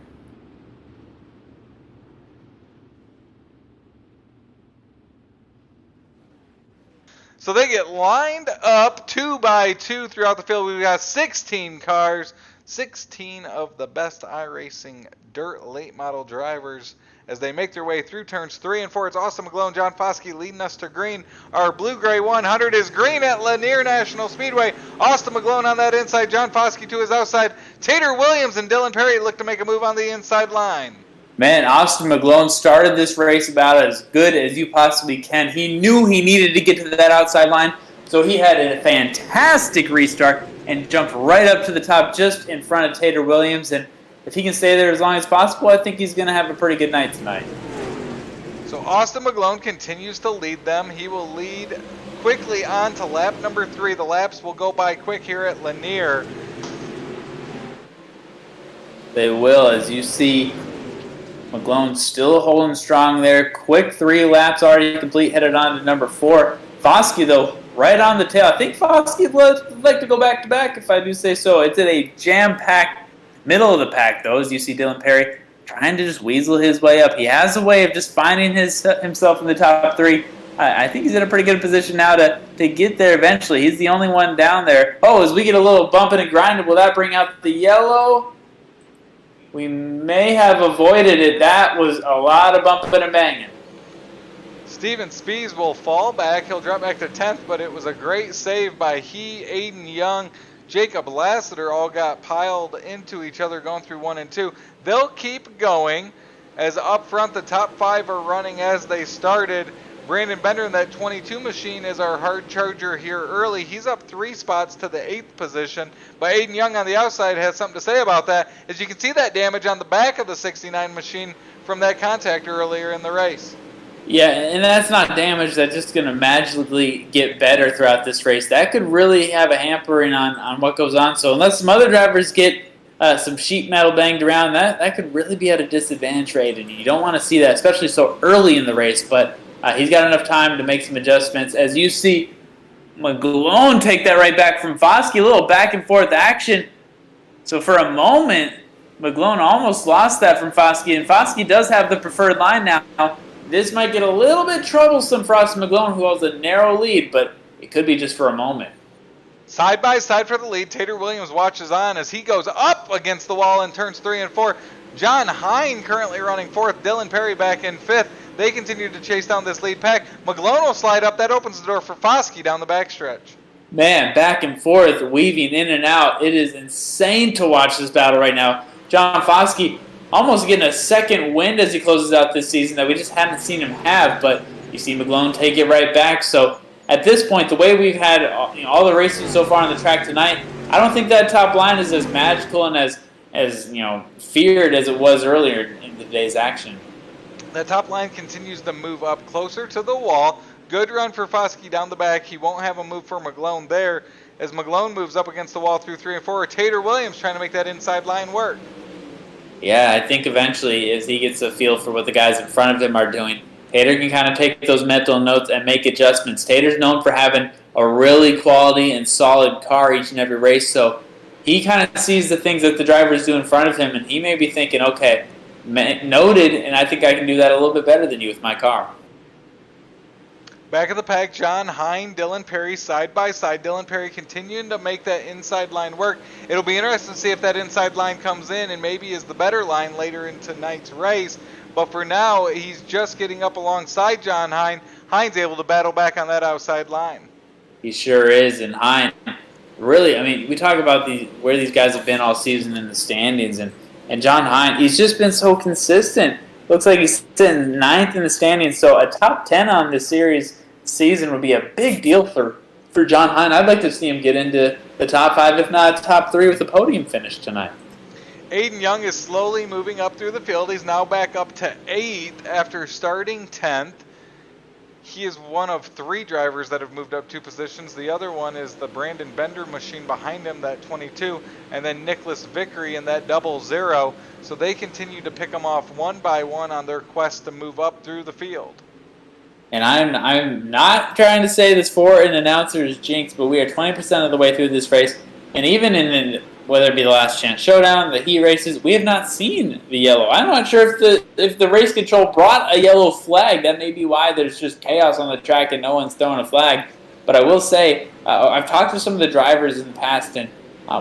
Speaker 7: So they get lined up 2 by 2 throughout the field. We've got 16 cars, 16 of the best iRacing dirt late model drivers as they make their way through turns 3 and 4. It's Austin McGlone, John Foskey leading us to green. Our blue-gray 100 is green at Lanier National Speedway. Austin McGlone on that inside, John Foskey to his outside. Tater Williams and Dylan Perry look to make a move on the inside line.
Speaker 8: Man, Austin McGlone started this race about as good as you possibly can. He knew he needed to get to that outside line, so he had a fantastic restart and jumped right up to the top just in front of Tater Williams. And if he can stay there as long as possible, I think he's going to have a pretty good night tonight.
Speaker 7: So Austin McGlone continues to lead them. He will lead quickly on to lap number 3. The laps will go by quick here at Lanier.
Speaker 8: They will, as you see. McGlone still holding strong there. Quick 3 laps already complete, headed on to number 4. Foskey, though, right on the tail. I think Foskey would like to go back-to-back, if I do say so. It's in a jam-packed middle of the pack, though, as you see Dylan Perry trying to just weasel his way up. He has a way of just finding himself in the top 3. I think he's in a pretty good position now to get there eventually. He's the only one down there. Oh, as we get a little bumping and grinding, will that bring out the yellow? We may have avoided it. That was a lot of bumping and banging.
Speaker 7: Steven Spees will fall back. He'll drop back to 10th, but it was a great save by Aiden Young, Jacob Lassiter all got piled into each other going through 1 and 2. They'll keep going as up front the top 5 are running as they started. Brandon Bender in that 22 machine is our hard charger here early. He's up 3 spots to the 8th position. But Aiden Young on the outside has something to say about that. As you can see that damage on the back of the 69 machine from that contact earlier in the race.
Speaker 8: Yeah, and that's not damage that's just going to magically get better throughout this race. That could really have a hampering on what goes on. So unless some other drivers get some sheet metal banged around, that could really be at a disadvantage rate. And you don't want to see that, especially so early in the race. But he's got enough time to make some adjustments. As you see McGlone take that right back from Foskey, a little back and forth action. So for a moment, McGlone almost lost that from Foskey, and Foskey does have the preferred line now. This might get a little bit troublesome for Austin McGlone, who holds a narrow lead, but it could be just for a moment.
Speaker 7: Side by side for the lead, Tater Williams watches on as he goes up against the wall in turns 3 and 4. John Hine currently running 4th, Dylan Perry back in 5th. They continue to chase down this lead pack. McGlone will slide up. That opens the door for Foskey down the backstretch.
Speaker 8: Man, back and forth, weaving in and out. It is insane to watch this battle right now. John Foskey almost getting a second wind as he closes out this season that we just haven't seen him have, but you see McGlone take it right back. So at this point, the way we've had all the racing so far on the track tonight, I don't think that top line is as magical and as feared as it was earlier in the day's action.
Speaker 7: The top line continues to move up closer to the wall. Good run for Foskey down the back. He won't have a move for McGlone there as McGlone moves up against the wall through 3 and 4. Tater Williams trying to make that inside line work.
Speaker 8: Yeah, I think eventually as he gets a feel for what the guys in front of him are doing, Tater can kind of take those mental notes and make adjustments. Tater's known for having a really quality and solid car each and every race, so he kind of sees the things that the drivers do in front of him, and he may be thinking, okay, noted, and I think I can do that a little bit better than you with my car.
Speaker 7: Back of the pack, John Hine, Dylan Perry side by side. Dylan Perry continuing to make that inside line work. It'll be interesting to see if that inside line comes in and maybe is the better line later in tonight's race. But for now, he's just getting up alongside John Hine. Hine's able to battle back on that outside line.
Speaker 8: He sure is, and Hine, really, I mean, we talk about where these guys have been all season in the standings, and John Hine, he's just been so consistent. Looks like he's sitting 9th in the standings, so a top 10 on this season would be a big deal for John Hine. I'd like to see him get into the top 5, if not top 3, with a podium finish tonight.
Speaker 7: Aiden Young is slowly moving up through the field. He's now back up to 8th after starting 10th. He is one of 3 drivers that have moved up 2 positions. The other one is the Brandon Bender machine behind him, that 22, and then Nicholas Vickery in that 00. So they continue to pick them off one by one on their quest to move up through the field.
Speaker 8: And I'm not trying to say this for an announcer's jinx, but we are 20% of the way through this race. And even in whether it be the Last Chance Showdown, the heat races, we have not seen the yellow. I'm not sure if the race control brought a yellow flag. That may be why there's just chaos on the track and no one's throwing a flag. But I will say, I've talked to some of the drivers in the past, and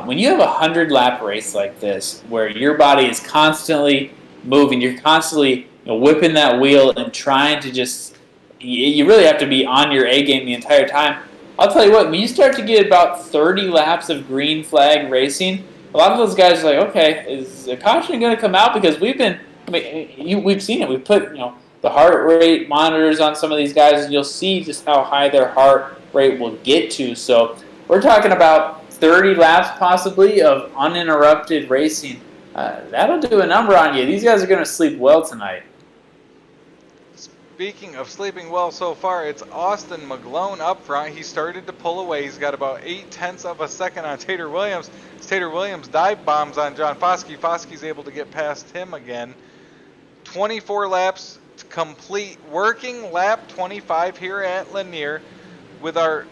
Speaker 8: when you have a 100-lap race like this, where your body is constantly moving, you're constantly whipping that wheel and trying to just, you really have to be on your A game the entire time. I'll tell you what, when you start to get about 30 laps of green flag racing, a lot of those guys are like, okay, is the caution going to come out? Because we've seen it. We've put the heart rate monitors on some of these guys, and you'll see just how high their heart rate will get to. So we're talking about 30 laps possibly of uninterrupted racing. That'll do a number on you. These guys are going to sleep well tonight.
Speaker 7: Speaking of sleeping well so far, it's Austin McGlone up front. He started to pull away. He's got about 0.8 of a second on Tater Williams. Tater Williams dive bombs on John Foskey. Foskey's able to get past him again. 24 laps to complete. Working lap 25 here at Lanier. With our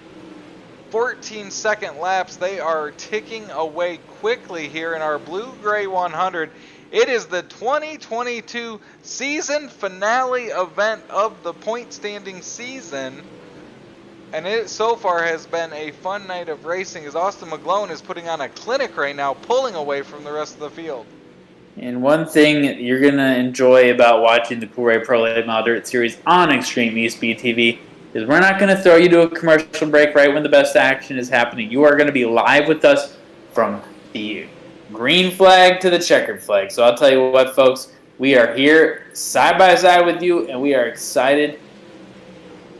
Speaker 7: 14-second laps, they are ticking away quickly here in our blue-gray 100. It is the 2022 season finale event of the point standing season. And it so far has been a fun night of racing as Austin McGlone is putting on a clinic right now, pulling away from the rest of the field.
Speaker 8: And one thing you're going to enjoy about watching the Coolray Pro Late Model Dirt Series on Extreme eSpeed TV is we're not going to throw you to a commercial break right when the best action is happening. You are going to be live with us from the green flag to the checkered flag. So I'll tell you what, folks, we are here side by side with you, and we are excited.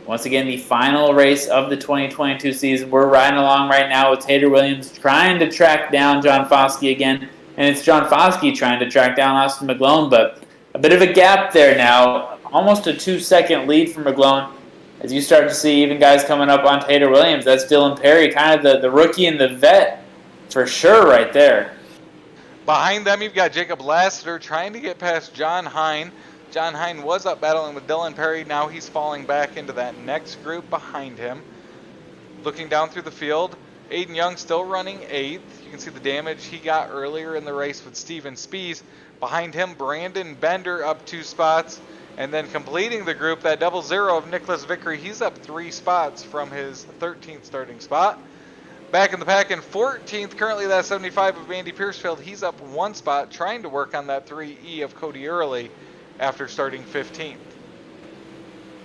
Speaker 8: Once again, the final race of the 2022 season. We're riding along right now with Tater Williams trying to track down John Foskey again, and it's John Foskey trying to track down Austin McGlone, but a bit of a gap there now, almost a 2-second lead for McGlone. As you start to see even guys coming up on Tater Williams, that's Dylan Perry, kind of the rookie and the vet for sure right there.
Speaker 7: Behind them, you've got Jacob Lassiter trying to get past John Hine. John Hine was up battling with Dylan Perry. Now he's falling back into that next group behind him. Looking down through the field, Aiden Young still running 8th. You can see the damage he got earlier in the race with Steven Spees. Behind him, Brandon Bender up 2 spots. And then completing the group, that 00 of Nicholas Vickery. He's up 3 spots from his 13th starting spot. Back in the pack in 14th, currently that 75 of Andy Piercefield. He's up 1 spot, trying to work on that 3E of Cody Early after starting 15th.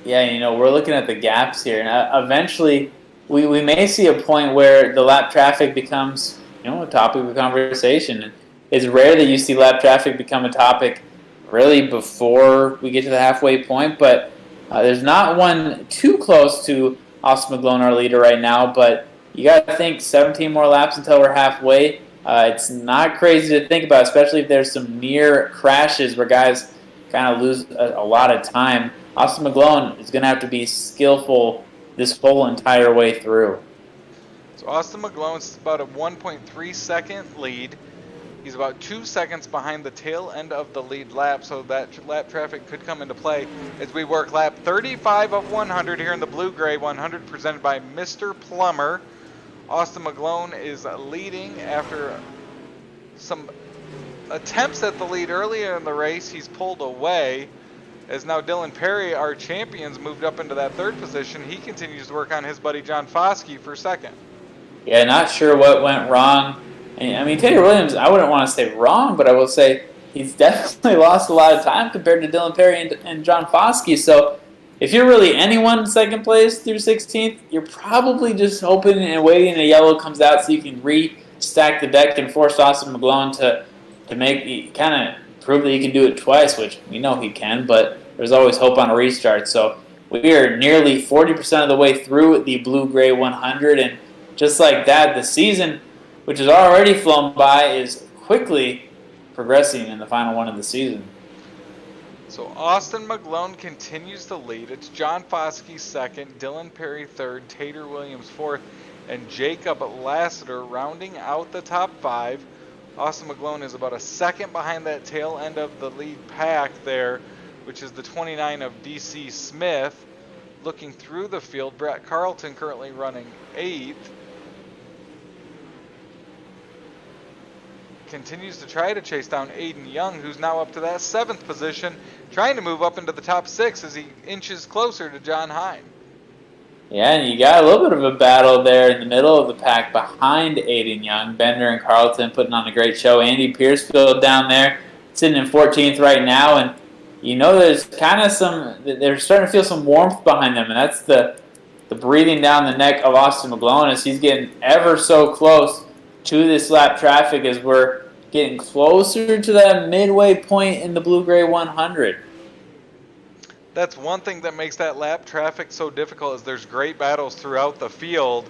Speaker 8: Yeah, we're looking at the gaps here. And eventually, we may see a point where the lap traffic becomes, a topic of conversation. It's rare that you see lap traffic become a topic really before we get to the halfway point, but there's not one too close to Austin McGlone, our leader right now, but you got to think 17 more laps until we're halfway. It's not crazy to think about, especially if there's some near crashes where guys kind of lose a lot of time. Austin McGlone is going to have to be skillful this whole entire way through.
Speaker 7: So Austin McGlone's about a 1.3 second lead. He's about 2 seconds behind the tail end of the lead lap, so that lap traffic could come into play as we work lap 35 of 100 here in the blue-gray 100 presented by Mr. Plumber. Austin McGlone is leading after some attempts at the lead earlier in the race. He's pulled away as now Dylan Perry, our champion's moved up into that 3rd position. He continues to work on his buddy John Foskey for 2nd.
Speaker 8: Yeah, not sure what went wrong. I mean, Tater Williams, I wouldn't want to say wrong, but I will say he's definitely lost a lot of time compared to Dylan Perry and John Foskey. So if you're really anyone in 2nd place through 16th, you're probably just hoping and waiting a yellow comes out so you can re-stack the deck and force Austin McGlone to make kind of prove that he can do it twice, which we know he can, but there's always hope on a restart. So we are nearly 40% of the way through the blue-gray 100, and just like that, the season, which has already flown by, is quickly progressing in the final one of the season.
Speaker 7: So Austin McGlone continues to lead. It's John Foskey 2nd, Dylan Perry 3rd, Tater Williams 4th, and Jacob Lassiter rounding out the top 5. Austin McGlone is about a second behind that tail end of the lead pack there, which is the 29 of DC Smith. Looking through the field, Brett Carlton currently running 8th. Continues to try to chase down Aiden Young, who's now up to that 7th position, trying to move up into the top 6 as he inches closer to John Hine.
Speaker 8: Yeah, and you got a little bit of a battle there in the middle of the pack behind Aiden Young. Bender and Carlton putting on a great show. Andy Piercefield down there sitting in 14th right now, and you know there's kind of they're starting to feel some warmth behind them, and that's the breathing down the neck of Austin McGlone as he's getting ever so close to this lap traffic as we're getting closer to that midway point in the Blue-Gray 100.
Speaker 7: That's one thing that makes that lap traffic so difficult is there's great battles throughout the field.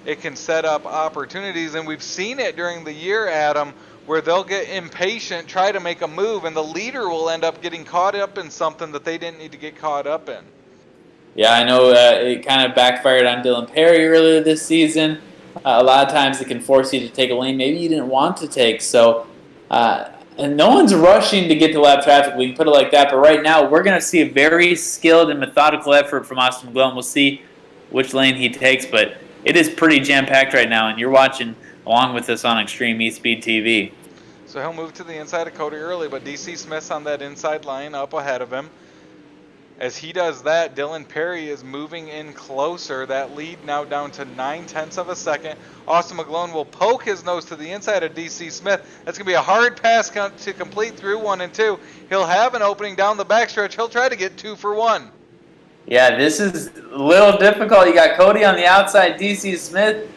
Speaker 7: It can set up opportunities, and we've seen it during the year, Adam, where they'll get impatient, try to make a move, and the leader will end up getting caught up in something that they didn't need to get caught up in.
Speaker 8: Yeah, I know it kind of backfired on Dylan Perry earlier this season. A lot of times it can force you to take a lane maybe you didn't want to take. So, and no one's rushing to get to lap traffic. We can put it like that. But right now, we're going to see a very skilled and methodical effort from Austin McGlone. We'll see which lane he takes. But it is pretty jam-packed right now, and you're watching along with us on Extreme eSpeed TV.
Speaker 7: So he'll move to the inside of Cody early, but DC Smith's on that inside line up ahead of him. As he does that, Dylan Perry is moving in closer. That lead now down to 9/10 of a second. Austin McGlone will poke his nose to the inside of DC Smith. That's going to be a hard pass to complete through 1 and 2. He'll have an opening down the backstretch. He'll try to get 2 for 1.
Speaker 8: Yeah, this is a little difficult. You got Cody on the outside, DC Smith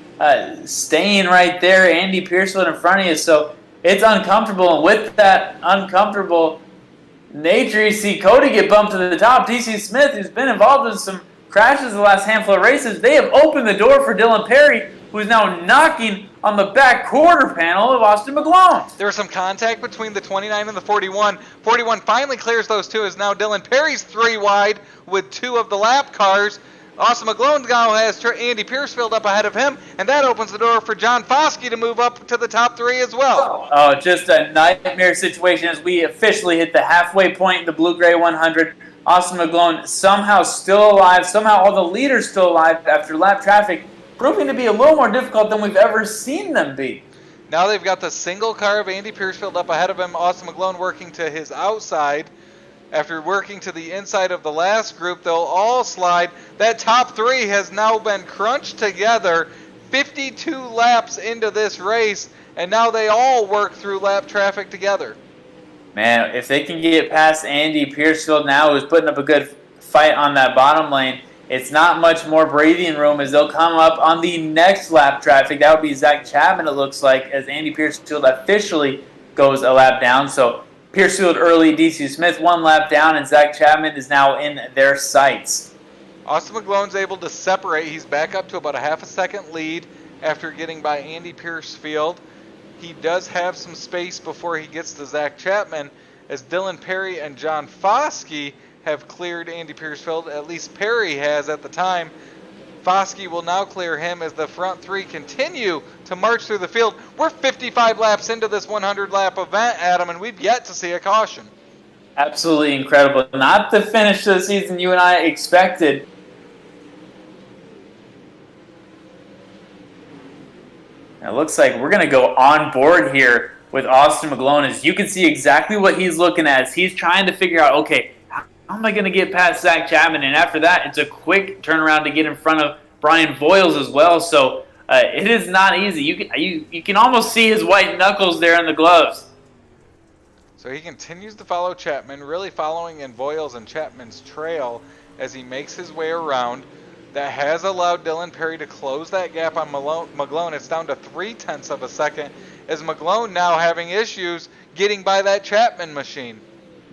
Speaker 8: staying right there, Andy Piercefield in front of you. So it's uncomfortable, and with that uncomfortable nature, you see Cody get bumped to the top. DC Smith, who's been involved in some crashes the last handful of races, they have opened the door for Dylan Perry, who is now knocking on the back quarter panel of Austin McGlone.
Speaker 7: There was some contact between the 29 and the 41. 41 finally clears those two as now Dylan Perry's 3 wide with 2 of the lap cars. Austin McGlone now has Andy Piercefield up ahead of him, and that opens the door for John Foskey to move up to the top 3 as well.
Speaker 8: Oh, just a nightmare situation as we officially hit the halfway point in the Blue-Gray 100. Austin McGlone somehow still alive, somehow all the leaders still alive after lap traffic, proving to be a little more difficult than we've ever seen them be.
Speaker 7: Now they've got the single car of Andy Piercefield up ahead of him, Austin McGlone working to his outside. After working to the inside of the last group, they'll all slide. That top 3 has now been crunched together 52 laps into this race, and now they all work through lap traffic together.
Speaker 8: Man, if they can get past Andy Piercefield now, who's putting up a good fight on that bottom lane, it's not much more breathing room as they'll come up on the next lap traffic. That would be Zach Chapman, it looks like, as Andy Piercefield officially goes a lap down. So Piercefield early, DC Smith 1 lap down, and Zach Chapman is now in their sights.
Speaker 7: Austin McGlone's able to separate. He's back up to about a half a second lead after getting by Andy Piercefield. He does have some space before he gets to Zach Chapman, as Dylan Perry and John Foskey have cleared Andy Piercefield. At least Perry has at the time. Foskey will now clear him as the front 3 continue to march through the field. We're 55 laps into this 100-lap event, Adam, and we've yet to see a caution.
Speaker 8: Absolutely incredible. Not the finish to the season you and I expected. It looks like we're going to go on board here with Austin McGlone, as you can see exactly what he's looking at as he's trying to figure out, okay, how am I going to get past Zach Chapman? And after that, it's a quick turnaround to get in front of Brian Voiles as well. So it is not easy. You can almost see his white knuckles there in the gloves.
Speaker 7: So he continues to follow Chapman, really following in Voiles and Chapman's trail as he makes his way around. That has allowed Dylan Perry to close that gap on McGlone. It's down to 0.3 of a second, as McGlone now having issues getting by that Chapman machine.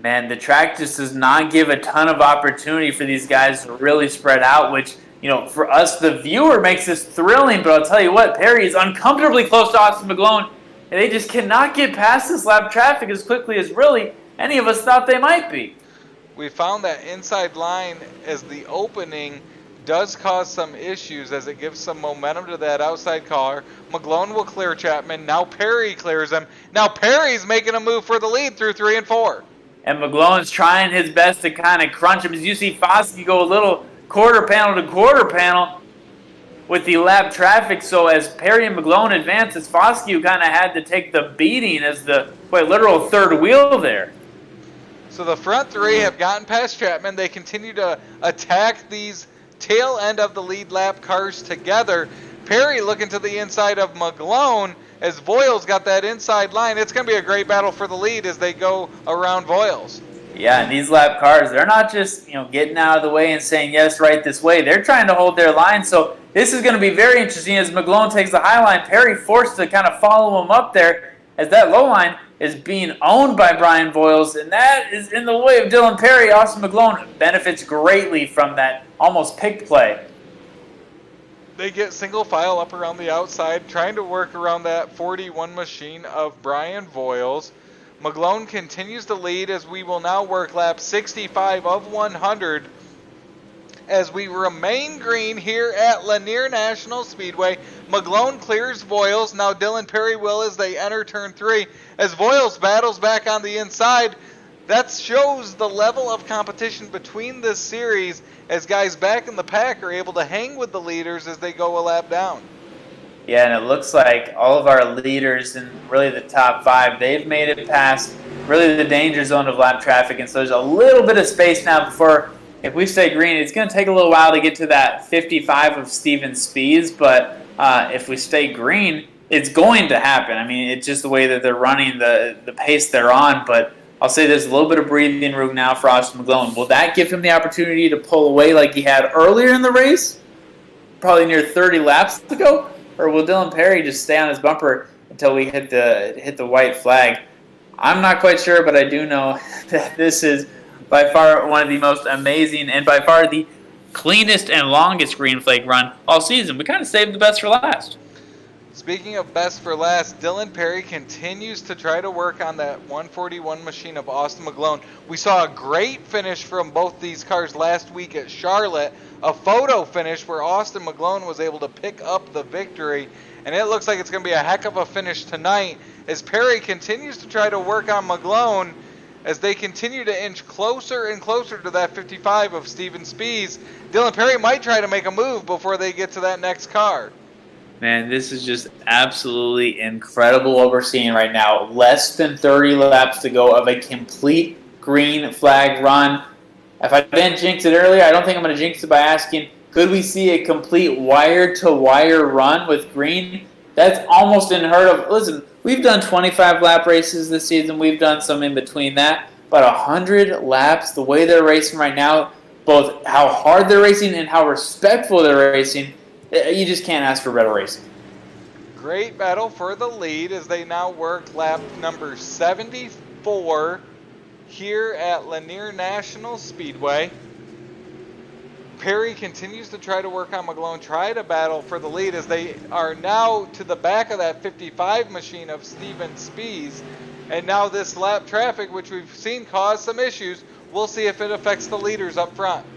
Speaker 8: Man, the track just does not give a ton of opportunity for these guys to really spread out, which, you know, for us, the viewer, makes this thrilling. But I'll tell you what, Perry is uncomfortably close to Austin McGlone, and they just cannot get past this lap traffic as quickly as really any of us thought they might be.
Speaker 7: We found that inside line as the opening does cause some issues as it gives some momentum to that outside car. McGlone will clear Chapman. Now Perry clears him. Now Perry's making a move for the lead through 3 and 4.
Speaker 8: And McGlone's trying his best to kind of crunch him. As you see Foskey go a little quarter panel to quarter panel with the lap traffic. So as Perry and McGlone advanced, as Foscue kind of had to take the beating as the literal third wheel there.
Speaker 7: So the front three have gotten past Chapman. They continue to attack these tail end of the lead lap cars together. Perry looking to the inside of McGlone as Voiles got that inside line. It's going to be a great battle for the lead as they go around Voiles.
Speaker 8: Yeah, and these lap cars, they're not just getting out of the way and saying, yes, right this way. They're trying to hold their line. So this is going to be very interesting as McGlone takes the high line. Perry forced to kind of follow him up there as that low line is being owned by Brian Voiles, and that is in the way of Dylan Perry. Austin McGlone benefits greatly from that almost pick play.
Speaker 7: They get single file up around the outside, trying to work around that 41 machine of Brian Voiles. McGlone continues to lead as we will now work lap 65 of 100 as we remain green here at Lanier National Speedway. McGlone clears Voiles. Now Dylan Perry will as they enter turn 3. As Voiles battles back on the inside, that shows the level of competition between this series as guys back in the pack are able to hang with the leaders as they go a lap down.
Speaker 8: Yeah, and it looks like all of our leaders in really the top 5, they've made it past really the danger zone of lap traffic, and so there's a little bit of space now before, if we stay green, it's going to take a little while to get to that 55 of Steven Spies, but if we stay green, it's going to happen. I mean, it's just the way that they're running, the pace they're on, but I'll say there's a little bit of breathing room now for Austin McGlone. Will that give him the opportunity to pull away like he had earlier in the race, probably near 30 laps to go? Or will Dylan Perry just stay on his bumper until we hit the white flag? I'm not quite sure, but I do know that this is by far one of the most amazing and by far the cleanest and longest green flag run all season. We kind of saved the best for last.
Speaker 7: Speaking of best for last, Dylan Perry continues to try to work on that 141 machine of Austin McGlone. We saw a great finish from both these cars last week at Charlotte, a photo finish where Austin McGlone was able to pick up the victory, and it looks like it's going to be a heck of a finish tonight as Perry continues to try to work on McGlone as they continue to inch closer and closer to that 55 of Steven Spies. Dylan Perry might try to make a move before they get to that next car.
Speaker 8: Man, this is just absolutely incredible what we're seeing right now. Less than 30 laps to go of a complete green flag run. If I didn't jinx it earlier, I don't think I'm going to jinx it by asking, could we see a complete wire-to-wire run with green? That's almost unheard of. Listen, we've done 25 lap races this season. We've done some in between that. But 100 laps, the way they're racing right now, both how hard they're racing and how respectful they're racing, you just can't ask for better racing.
Speaker 7: Great battle for the lead as they now work lap number 74 here at Lanier National Speedway. Perry continues to try to work on McGlone, try to battle for the lead as they are now to the back of that 55 machine of Steven Spies. And now this lap traffic, which we've seen cause some issues, we'll see if it affects the leaders up front.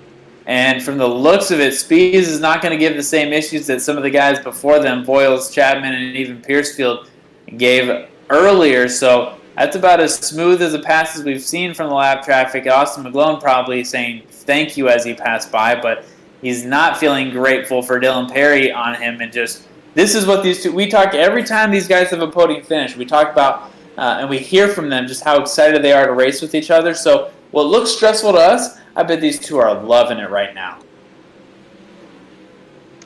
Speaker 8: And from the looks of it, Spies is not going to give the same issues that some of the guys before them, Voiles, Chapman, and even Piercefield, gave earlier. So that's about as smooth as a pass as we've seen from the lap traffic. Austin McGlone probably saying thank you as he passed by, but he's not feeling grateful for Dylan Perry on him. And just, this is what these two, we talk every time these guys have a podium finish. We talk about, and we hear from them just how excited they are to race with each other. So what looks stressful to us, I bet these two are loving it right now.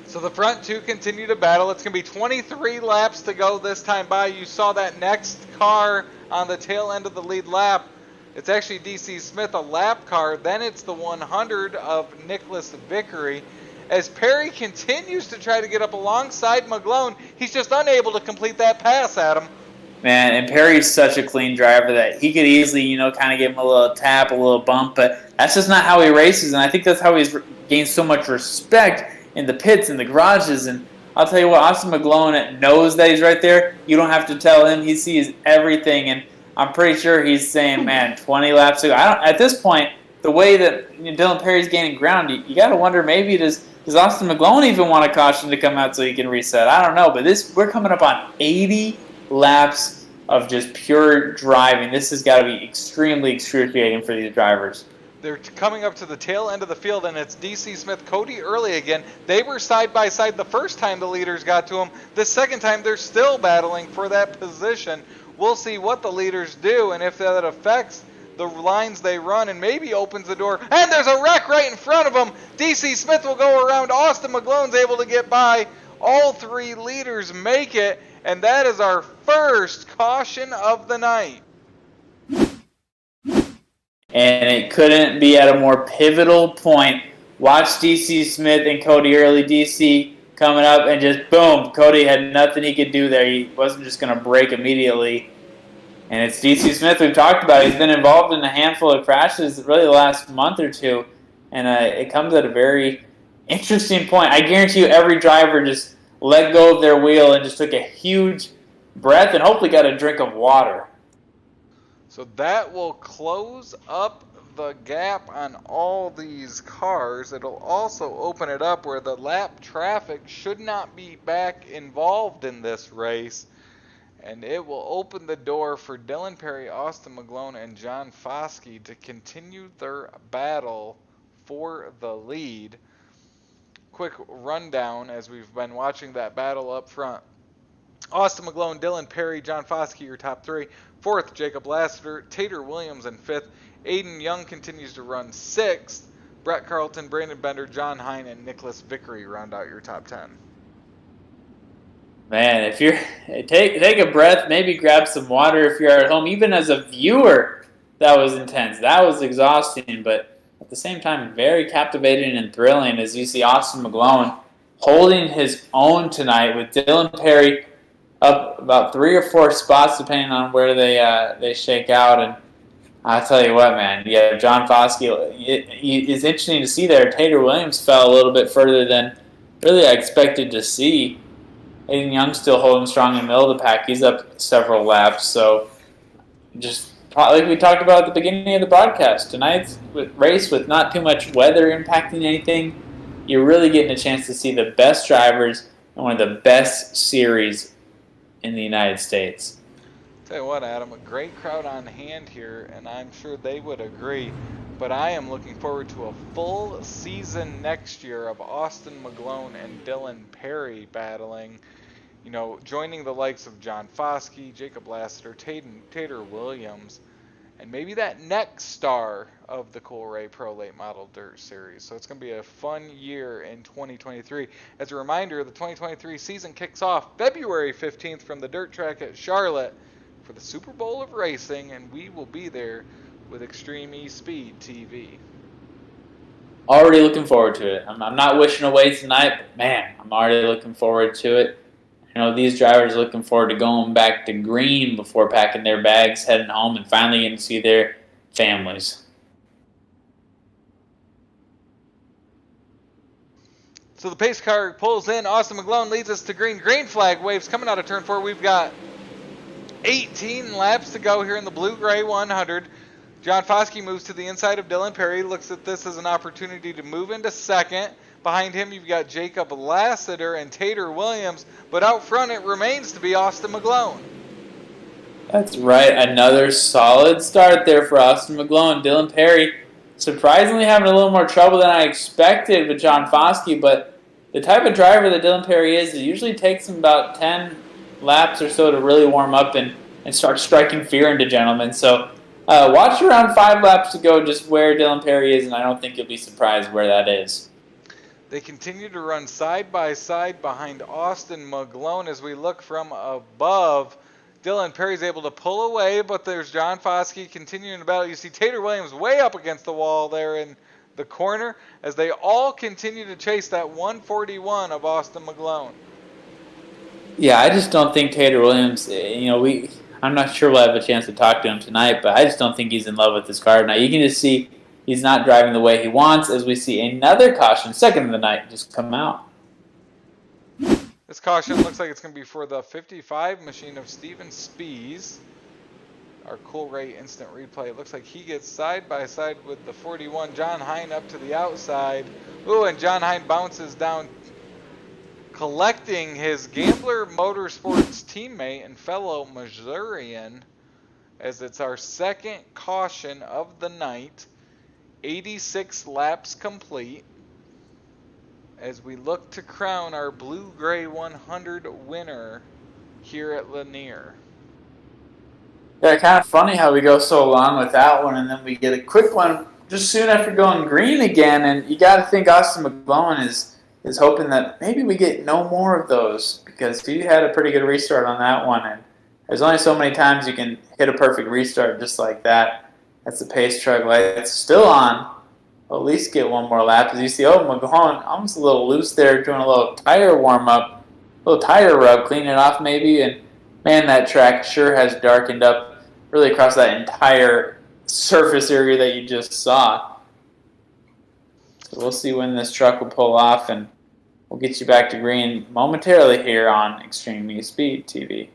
Speaker 7: So the front two continue to battle. It's going to be 23 laps to go this time by. You saw that next car on the tail end of the lead lap. It's actually DC Smith, a lap car. Then it's the 100 of Nicholas Vickery. As Perry continues to try to get up alongside McGlone, he's just unable to complete that pass, Adam.
Speaker 8: Man, and Perry's such a clean driver that he could easily, kind of give him a little tap, a little bump, but that's just not how he races, and I think that's how he's gained so much respect in the pits and the garages. And I'll tell you what, Austin McGlone knows that he's right there. You don't have to tell him. He sees everything, and I'm pretty sure he's saying, man, 20 laps to go. At this point, the way that Dylan Perry's gaining ground, you got to wonder, maybe does Austin McGlone even want a caution to come out so he can reset? I don't know, but we're coming up on 80 laps of just pure driving. This has got to be extremely excruciating for these drivers.
Speaker 7: They're coming up to the tail end of the field, and it's DC Smith, Cody Early again. They were side by side the first time the leaders got to them. The second time, they're still battling for that position. We'll see what the leaders do and if that affects the lines they run and maybe opens the door. And there's a wreck right in front of them. DC Smith will go around. Austin McGlone's able to get by. All three leaders make it, and that is our first caution of the night.
Speaker 8: And it couldn't be at a more pivotal point. Watch DC Smith and Cody Early. DC coming up and just boom. Cody had nothing he could do there. He wasn't just going to break immediately. And it's DC Smith we've talked about. He's been involved in a handful of crashes really the last month or two. And it comes at a very interesting point. I guarantee you every driver just let go of their wheel and just took a huge breath and hopefully got a drink of water.
Speaker 7: So that will close up the gap on all these cars. It'll also open it up where the lap traffic should not be back involved in this race. And it will open the door for Dylan Perry, Austin McGlone, and John Foskey to continue their battle for the lead. Quick rundown as we've been watching that battle up front. Austin McGlone, Dylan Perry, John Foskey, your top three. Fourth, Jacob Lassiter, Tater Williams in fifth. Aiden Young continues to run sixth. Brett Carlton, Brandon Bender, John Hine, and Nicholas Vickery round out your top 10.
Speaker 8: Man, if you're take a breath, maybe grab some water if you're at home. Even as a viewer, that was intense. That was exhausting, but at the same time, very captivating and thrilling as you see Austin McGlone holding his own tonight with Dylan Perry up about 3 or 4 spots depending on where they shake out. And I'll tell you what, man, yeah, John Foskey, it's interesting to see there. Tater Williams fell a little bit further than really I expected to see. Aiden Young still holding strong in the middle of the pack. He's up several laps. So just like we talked about at the beginning of the broadcast, tonight's race with not too much weather impacting anything, you're really getting a chance to see the best drivers and one of the best series in the United States.
Speaker 7: Tell you what, Adam, a great crowd on hand here, and I'm sure they would agree. But I am looking forward to a full season next year of Austin McGlone and Dylan Perry battling, you know, joining the likes of John Foskey, Jacob Lassiter, Tater Williams, and maybe that next star of the Coolray Pro Late Model Dirt Series. So it's going to be a fun year in 2023. As a reminder, the 2023 season kicks off February 15th from the dirt track at Charlotte for the Super Bowl of Racing, and we will be there with Extreme eSpeed TV.
Speaker 8: Already looking forward to it. I'm not wishing away tonight, but man, I'm already looking forward to it. You know, these drivers are looking forward to going back to green before packing their bags, heading home, and finally getting to see their families.
Speaker 7: So the pace car pulls in. Austin McGlone leads us to green. Green flag waves coming out of turn 4. We've got 18 laps to go here in the blue-gray 100. John Foskey moves to the inside of Dylan Perry. Looks at this as an opportunity to move into second. Behind him, you've got Jacob Lassiter and Tater Williams. But out front, it remains to be Austin McGlone.
Speaker 8: That's right. Another solid start there for Austin McGlone. Dylan Perry surprisingly having a little more trouble than I expected with John Foskey. But the type of driver that Dylan Perry is, it usually takes him about 10 laps or so to really warm up and start striking fear into gentlemen. So watch around 5 laps to go just where Dylan Perry is, and I don't think you'll be surprised where that is.
Speaker 7: They continue to run side by side behind Austin McGlone as we look from above. Dylan Perry's able to pull away, but there's John Foskey continuing to battle. You see Tater Williams way up against the wall there in the corner as they all continue to chase that 141 of Austin McGlone.
Speaker 8: Yeah, I just don't think Tater Williams, I'm not sure we'll have a chance to talk to him tonight, but I just don't think he's in love with his car tonight. You can just see he's not driving the way he wants as we see another caution, second of the night, just come out.
Speaker 7: This caution looks like it's going to be for the 55 machine of Steven Spees. Our Coolray instant replay. It looks like he gets side by side with the 41. John Hine up to the outside. Ooh, and John Hine bounces down, collecting his Gambler Motorsports teammate and fellow Missourian, as it's our second caution of the night. 86 laps complete as we look to crown our Blue-Gray 100 winner here at Lanier.
Speaker 8: Yeah, kind of funny how we go so long with that one, and then we get a quick one just soon after going green again. And you got to think Austin McGlowan is hoping that maybe we get no more of those, because he had a pretty good restart on that one. And there's only so many times you can hit a perfect restart just like that. That's the pace truck light. It's still on. We'll at least get one more lap. As you see, McGlowan almost a little loose there, doing a little tire warm-up, a little tire rub, clean it off maybe. And man, that track sure has darkened up really across that entire surface area that you just saw. So we'll see when this truck will pull off, and we'll get you back to green momentarily here on Extreme eSpeed TV.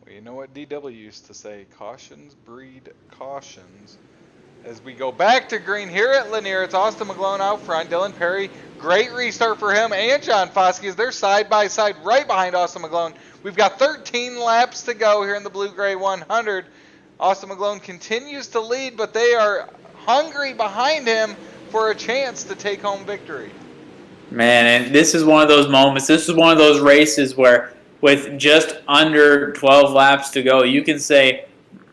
Speaker 7: Well, you know what DW used to say, cautions breed cautions. As we go back to green here at Lanier, it's Austin McGlowan out front. Dylan Perry, great restart for him and John Foskey as they're side by side right behind Austin McGlowan. We've got 13 laps to go here in the Blue-Gray 100. Austin McGlowan continues to lead, but they are hungry behind him for a chance to take home victory.
Speaker 8: Man, and this is one of those moments. This is one of those races where with just under 12 laps to go, you can say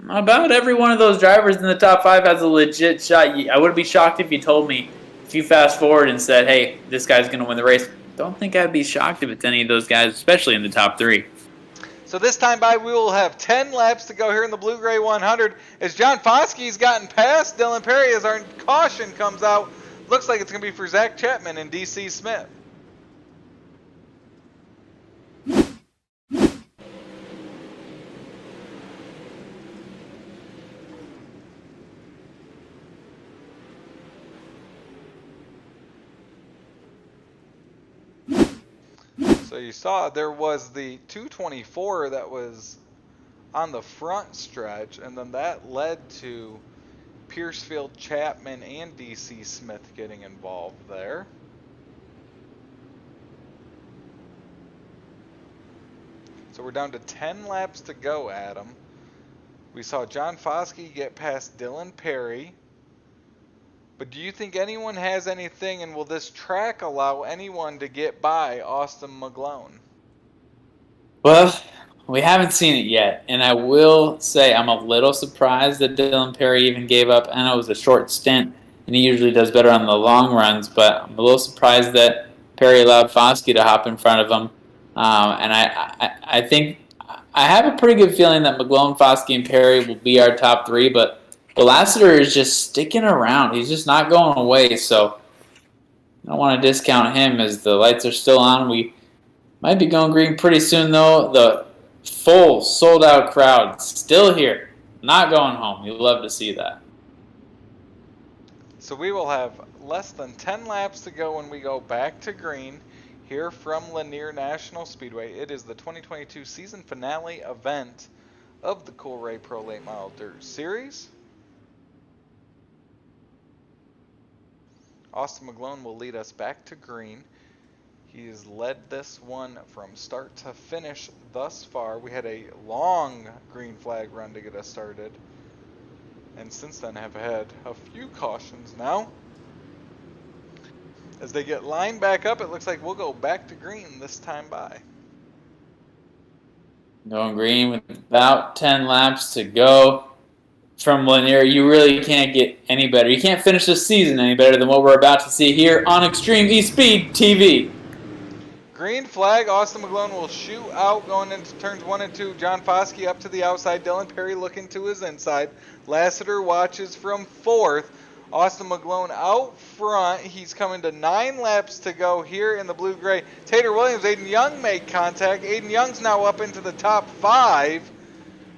Speaker 8: about every one of those drivers in the top 5 has a legit shot. I wouldn't be shocked if you told me, if you fast forward and said, hey, this guy's going to win the race. Don't think I'd be shocked if it's any of those guys, especially in the top 3.
Speaker 7: So this time by, we will have 10 laps to go here in the Blue-Gray 100 as John Foskey's gotten past Dylan Perry as our caution comes out. Looks like it's going to be for Zach Chapman and DC Smith. So you saw there was the 224 that was on the front stretch, and then that led to Piercefield, Chapman, and DC Smith getting involved there. So we're down to 10 laps to go, Adam. We saw John Foskey get past Dylan Perry. But do you think anyone has anything, and will this track allow anyone to get by Austin McGlowan?
Speaker 8: Well, we haven't seen it yet, and I will say I'm a little surprised that Dylan Perry even gave up. I know it was a short stint, and he usually does better on the long runs, but I'm a little surprised that Perry allowed Foskey to hop in front of him. And I think I have a pretty good feeling that McGlowan, Foskey, and Perry will be our top 3, but Lassiter is just sticking around. He's just not going away, so I don't want to discount him as the lights are still on. We might be going green pretty soon, though. The full, sold-out crowd still here, not going home. You'll love to see that.
Speaker 7: So we will have less than 10 laps to go when we go back to green here from Lanier National Speedway. It is the 2022 season finale event of the Coolray Pro Late Model Dirt Series. Austin McGlowan will lead us back to green. He has led this one from start to finish thus far. We had a long green flag run to get us started, and since then have had a few cautions now. As they get lined back up, it looks like we'll go back to green this time by.
Speaker 8: Going green with about 10 laps to go. From Lanier, you really can't get any better. You can't finish this season any better than what we're about to see here on Extreme eSpeed TV.
Speaker 7: Green flag, Austin McGlowan will shoot out going into turns 1 and 2. John Foskey up to the outside. Dylan Perry looking to his inside. Lassiter watches from 4th. Austin McGlowan out front. He's coming to 9 laps to go here in the blue-gray. Tater Williams, Aiden Young make contact. Aiden Young's now up into the top 5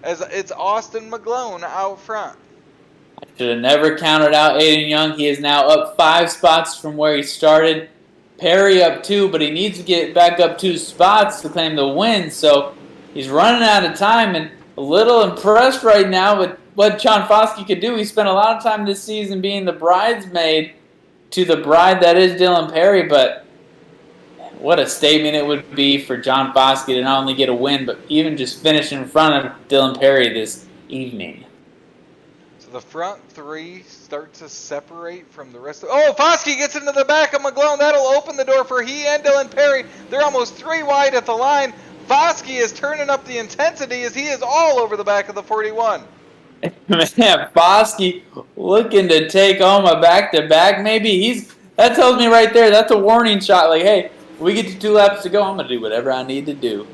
Speaker 7: as it's Austin McGlowan out front.
Speaker 8: I should have never counted out Aiden Young. He is now up 5 spots from where he started. Perry up 2, but he needs to get back up 2 spots to claim the win. So he's running out of time and a little impressed right now with what John Foskey could do. He spent a lot of time this season being the bridesmaid to the bride that is Dylan Perry, but what a statement it would be for John Foskey to not only get a win, but even just finish in front of Dylan Perry this evening.
Speaker 7: So The front three start to separate from the rest of... Oh, Foskey gets into the back of McGlone. That'll open the door for he and Dylan Perry. They're almost 3 wide at the line. Foskey is turning up the intensity as he is all over the back of the 41.
Speaker 8: Man, Foskey looking to take home a back-to-back. Maybe that tells me right there, that's a warning shot. Like, hey, we get to 2 laps to go. I'm going to do whatever I need to do.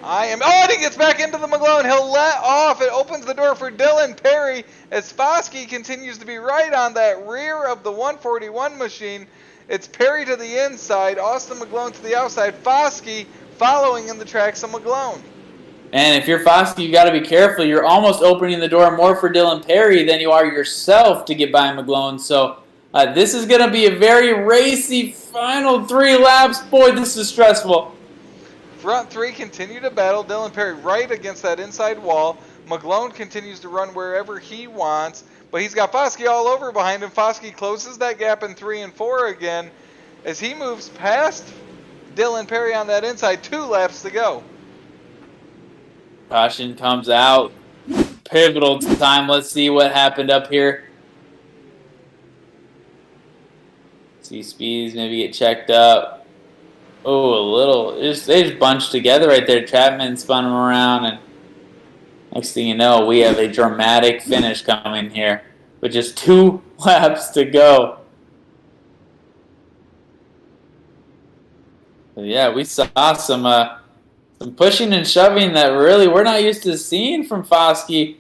Speaker 7: And he gets back into the McGlone. He'll let off. It opens the door for Dylan Perry as Foskey continues to be right on that rear of the 141 machine. It's Perry to the inside, Austin McGlone to the outside, Foskey following in the tracks of McGlone.
Speaker 8: And if you're Foskey, you got to be careful. You're almost opening the door more for Dylan Perry than you are yourself to get by McGlone. So this is going to be a very racy final 3 laps. Boy, this is stressful.
Speaker 7: Front three continue to battle. Dylan Perry right against that inside wall. McGlone continues to run wherever he wants, but he's got Foskey all over behind him. Foskey closes that gap in 3 and 4 again as he moves past Dylan Perry on that inside. 2 laps to go.
Speaker 8: Caution comes out. Pivotal time. Let's see what happened up here. See speeds maybe get checked up. Oh, a little. They just bunched together right there. Chapman spun them around, and next thing you know, we have a dramatic finish coming here with just 2 laps to go. But yeah, we saw some pushing and shoving that really we're not used to seeing from Foskey,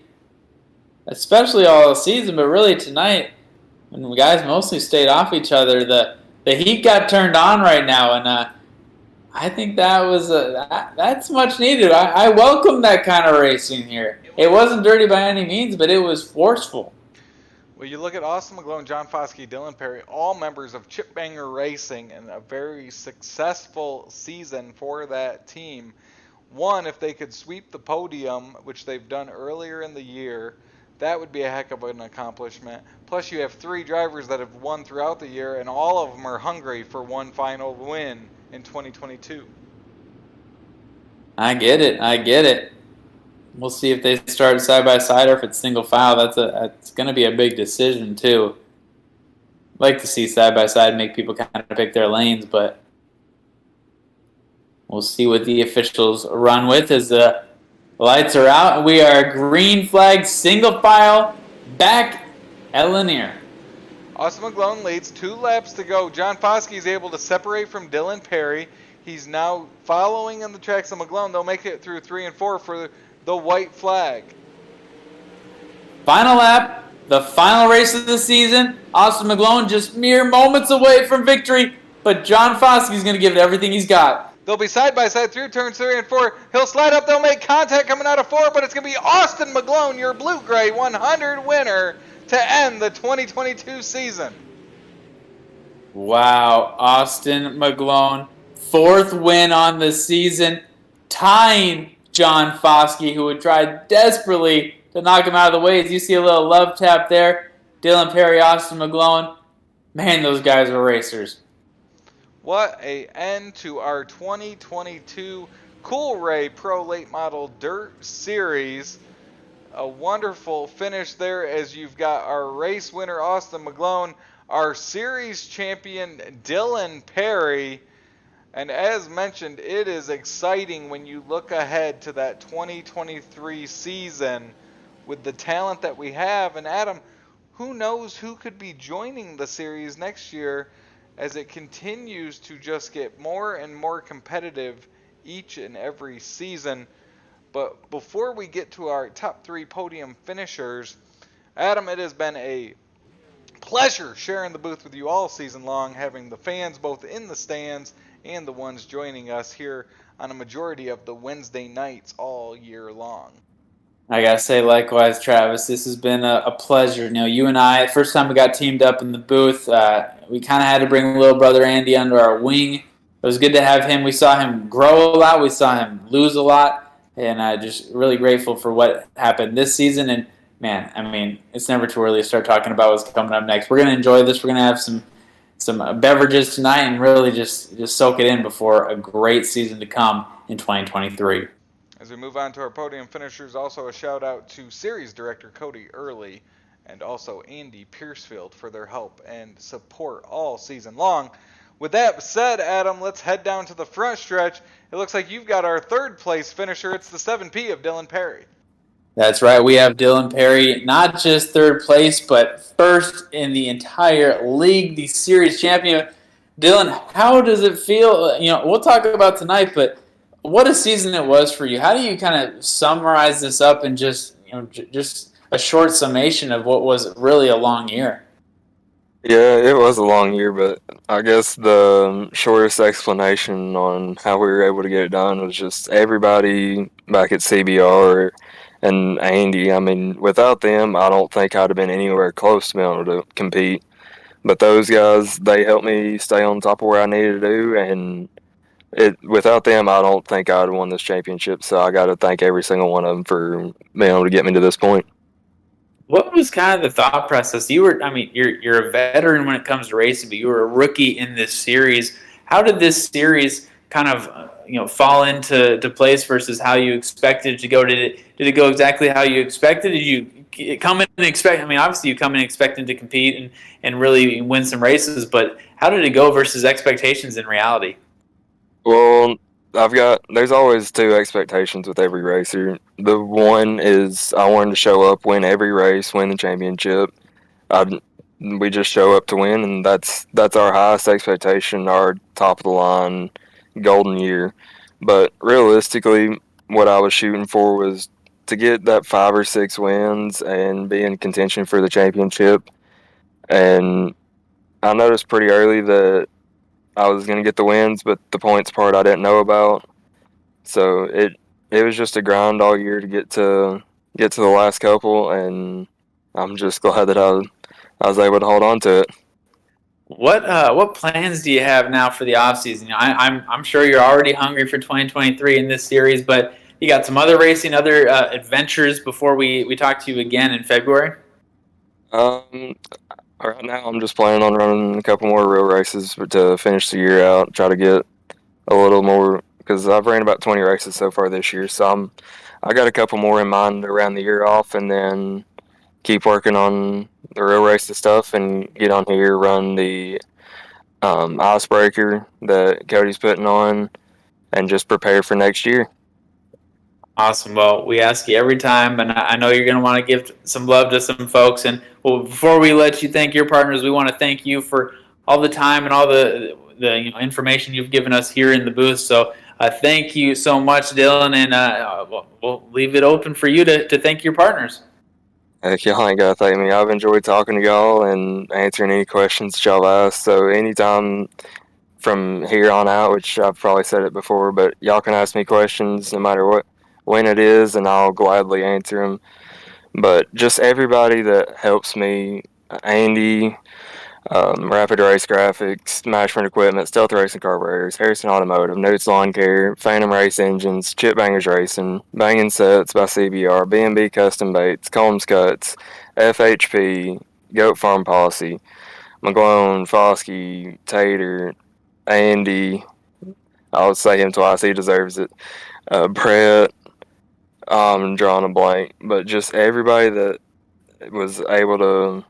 Speaker 8: especially all season, but really tonight, when the guys mostly stayed off each other, the heat got turned on right now, and I think that was that's much needed. I welcome that kind of racing here. It wasn't dirty by any means, but it was forceful.
Speaker 7: Well, you look at Austin McGlone, John Foskey, Dylan Perry, all members of Chip Banger Racing, and a very successful season for that team. One, if they could sweep the podium, which they've done earlier in the year, that would be a heck of an accomplishment. Plus, you have 3 drivers that have won throughout the year, and all of them are hungry for one final win in 2022.
Speaker 8: I get it. We'll see if they start side by side or if it's single file. That's going to be a big decision too. I'd like to see side by side make people kind of pick their lanes, but we'll see what the officials run with as the lights are out. We are green flag single file back at Lanier.
Speaker 7: Austin McGlone leads, 2 laps to go. John Foskey is able to separate from Dylan Perry. He's now following in the tracks of McGlone. They'll make it through 3 and 4 for the white flag.
Speaker 8: Final lap, the final race of the season. Austin McGlone just mere moments away from victory, but John Foskey's going to give it everything he's got.
Speaker 7: They'll be side by side through turns 3 and 4. He'll slide up. They'll make contact coming out of 4, but it's going to be Austin McGlone, your Blue-Gray 100 winner, to end the 2022 season.
Speaker 8: Wow, Austin McGlone, 4th win on the season, tying John Foskey, who would try desperately to knock him out of the way. As you see a little love tap there, Dylan Perry, Austin McGlone. Man, those guys are racers.
Speaker 7: What a end to our 2022 Coolray Pro Late Model Dirt Series. A wonderful finish there as you've got our race winner Austin McGlone, our series champion Dylan Perry, and as mentioned, it is exciting when you look ahead to that 2023 season with the talent that we have. And Adam, who knows who could be joining the series next year as it continues to just get more and more competitive each and every season. But before we get to our top 3 podium finishers, Adam, it has been a pleasure sharing the booth with you all season long, having the fans both in the stands and the ones joining us here on a majority of the Wednesday nights all year long.
Speaker 8: I gotta say likewise, Travis. This has been a pleasure. You know, you and I, first time we got teamed up in the booth, we kind of had to bring little brother Andy under our wing. It was good to have him. We saw him grow a lot. We saw him lose a lot. And just really grateful for what happened this season. And, man, I mean, it's never too early to start talking about what's coming up next. We're going to enjoy this. We're going to have some beverages tonight and really just soak it in before a great season to come in 2023.
Speaker 7: As we move on to our podium finishers, also a shout-out to Series Director Cody Early and also Andy Piercefield for their help and support all season long. With that said, Adam, let's head down to the front stretch. It looks like you've got our third place finisher. It's the 7P of Dylan Perry.
Speaker 8: That's right. We have Dylan Perry, not just third place, but first in the entire league, the series champion. Dylan, how does it feel? We'll talk about tonight, but what a season it was for you. How do you kind of summarize this up in just a short summation of what was really a long year?
Speaker 17: Yeah, it was a long year, but I guess the shortest explanation on how we were able to get it done was just everybody back at CBR and Andy. I mean, without them, I don't think I'd have been anywhere close to being able to compete. But those guys, they helped me stay on top of where I needed to do, and without them, I don't think I'd have won this championship. So I got to thank every single one of them for being able to get me to this point.
Speaker 8: What was kind of the thought process? You're a veteran when it comes to racing, but you were a rookie in this series. How did this series kind of fall into place versus how you expected it to go? Did it go exactly how you expected? Did you come in and expect? I mean, obviously you come in expecting to compete and really win some races, but how did it go versus expectations in reality?
Speaker 17: Well, there's always two expectations with every racer. The one is I wanted to show up, win every race, win the championship. We just show up to win, and that's our highest expectation, our top of the line golden year. But realistically, what I was shooting for was to get that 5 or 6 wins and be in contention for the championship. And I noticed pretty early that I was going to get the wins, but the points part I didn't know about. So it was just a grind all year to get to the last couple, and I'm just glad that I was able to hold on to it.
Speaker 8: What plans do you have now for the offseason? I'm sure you're already hungry for 2023 in this series, but you got some other racing, other adventures before we talk to you again in February?
Speaker 17: Right now, I'm just planning on running a couple more real races to finish the year out, try to get a little more, because I've ran about 20 races so far this year, so I got a couple more in mind to round the year off, and then keep working on the real race stuff and get on here, run the icebreaker that Cody's putting on, and just prepare for next year.
Speaker 8: Awesome. Well, we ask you every time, and I know you're going to want to give some love to some folks. And before we let you thank your partners, we want to thank you for all the time and all the information you've given us here in the booth. So thank you so much, Dylan, and we'll leave it open for you to thank your partners.
Speaker 17: Heck, y'all ain't got to thank me. I've enjoyed talking to y'all and answering any questions that y'all asked. So anytime from here on out, which I've probably said it before, but y'all can ask me questions no matter when it is, and I'll gladly answer them. But just everybody that helps me, Andy, Rapid Race Graphics, Mashburn Equipment, Stealth Racing Carburetors, Harrison Automotive, Notes Lawn Care, Phantom Race Engines, Chip Bangers Racing, Bangin' Sets by CBR, B&B Custom Baits, Combs Cuts, FHP, Goat Farm Policy, McGlone, Foskey, Tater, Andy, I would say him twice, he deserves it, Brett, I'm drawing a blank, but just everybody that was able to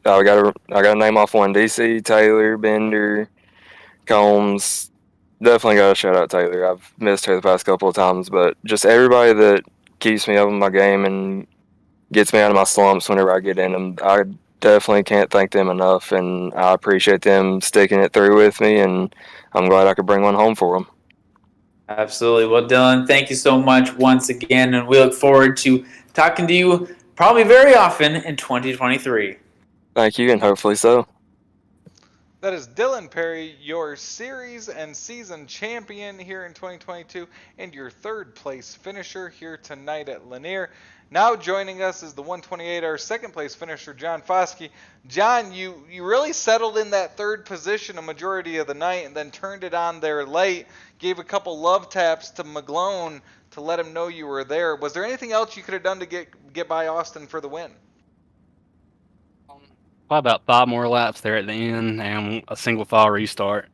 Speaker 17: I got a name off one. DC, Taylor, Bender, Combs. Definitely got to shout out Taylor. I've missed her the past couple of times, but just everybody that keeps me up in my game and gets me out of my slumps whenever I get in them. I definitely can't thank them enough, and I appreciate them sticking it through with me, and I'm glad I could bring one home for them.
Speaker 8: Absolutely. Well, Dylan, thank you so much once again, and we look forward to talking to you probably very often in 2023.
Speaker 17: Thank you, and hopefully so.
Speaker 7: That is Dylan Perry, your series and season champion here in 2022, and your third place finisher here tonight at Lanier. Now joining us is the 128, our second place finisher, John Foskey. John, you really settled in that third position a majority of the night and then turned it on there late, gave a couple love taps to McGlone to let him know you were there. Was there anything else you could have done to get by Austin for the win?
Speaker 18: Probably about 5 more laps there at the end and a single file restart.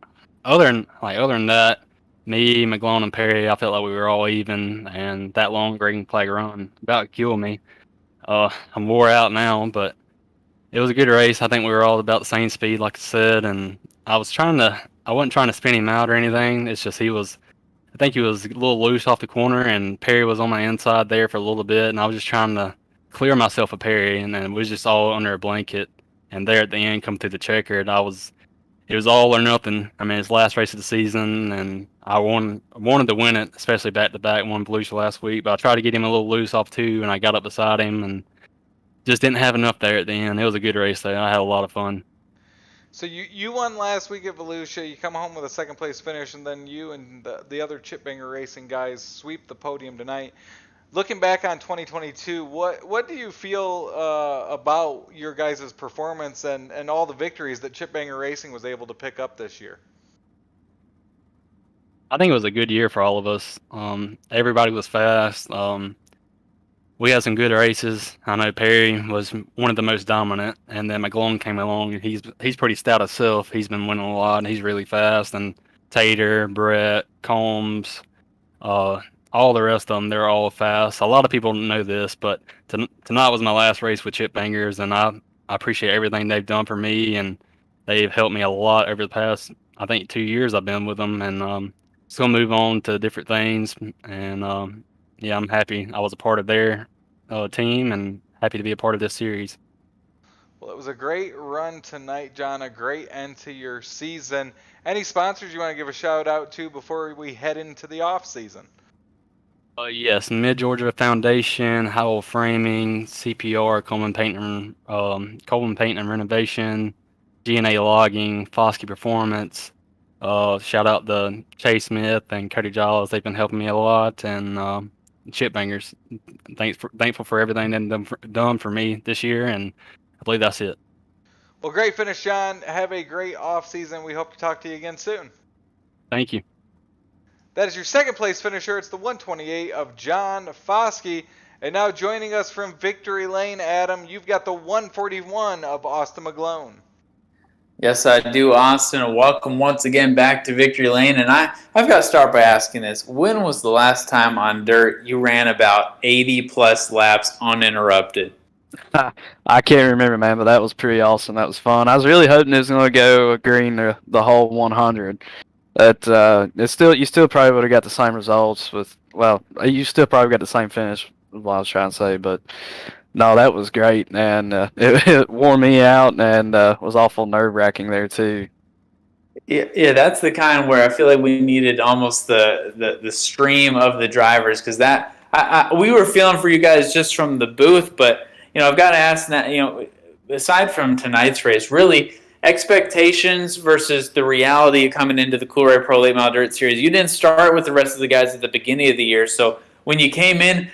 Speaker 18: Other than that, me, McGlone, and Perry, I felt like we were all even, and that long green flag run about killed me. I'm wore out now, but it was a good race. I think we were all about the same speed, like I said, and I wasn't trying to spin him out or anything. It's just I think he was a little loose off the corner, and Perry was on my inside there for a little bit, and I was just trying to clear myself of Perry, and then we was just all under a blanket. And there at the end, come through the checker, and it was all or nothing. I mean, it's the last race of the season, and I wanted to win it, especially back to back. Won Volusia last week, but I tried to get him a little loose off two, and I got up beside him, and just didn't have enough there at the end. It was a good race though. I had a lot of fun.
Speaker 7: So you won last week at Volusia. You come home with a second place finish, and then you and the other Chip Banger Racing guys sweep the podium tonight. Looking back on 2022, what do you feel about your guys' performance and all the victories that Chip Banger Racing was able to pick up this year?
Speaker 18: I think it was a good year for all of us. Everybody was fast. We had some good races. I know Perry was one of the most dominant, and then McGlone came along, and he's pretty stout himself. He's been winning a lot, and he's really fast. And Tater, Brett, Combs, all the rest of them, they're all fast. A lot of people don't know this, but tonight was my last race with Chip Bangers, and I appreciate everything they've done for me, and they've helped me a lot over the past, I think, 2 years I've been with them, and just going to move on to different things, and yeah, I'm happy I was a part of their team, and happy to be a part of this series.
Speaker 7: Well, it was a great run tonight, John, a great end to your season. Any sponsors you want to give a shout out to before we head into the off season?
Speaker 18: Yes, Mid-Georgia Foundation, Howell Framing, CPR, Coleman Paint and Renovation, G&A Logging, Foskey Performance. Shout out to Chase Smith and Cody Giles. They've been helping me a lot. And Chip Bangers, thankful for everything they've done for me this year. And I believe that's it.
Speaker 7: Well, great finish, John. Have a great off season. We hope to talk to you again soon.
Speaker 18: Thank you.
Speaker 7: That is your second place finisher. It's the 128 of John Foskey. And now joining us from Victory Lane, Adam, you've got the 141 of Austin McGlone.
Speaker 8: Yes, I do, Austin. And welcome once again back to Victory Lane. And I've got to start by asking this. When was the last time on dirt you ran about 80-plus laps uninterrupted?
Speaker 19: I can't remember, man, but that was pretty awesome. That was fun. I was really hoping it was going to go green the whole 100. But you still probably would have got the same results you still probably got the same finish, is what I was trying to say. But no, that was great, and it wore me out, and was awful nerve-wracking there too.
Speaker 8: Yeah, that's the kind where I feel like we needed almost the stream of the drivers, because we were feeling for you guys just from the booth. But I've got to ask that, aside from tonight's race, really, expectations versus the reality of coming into the Coolray Pro Late Model Dirt Series. You didn't start with the rest of the guys at the beginning of the year, so when you came in,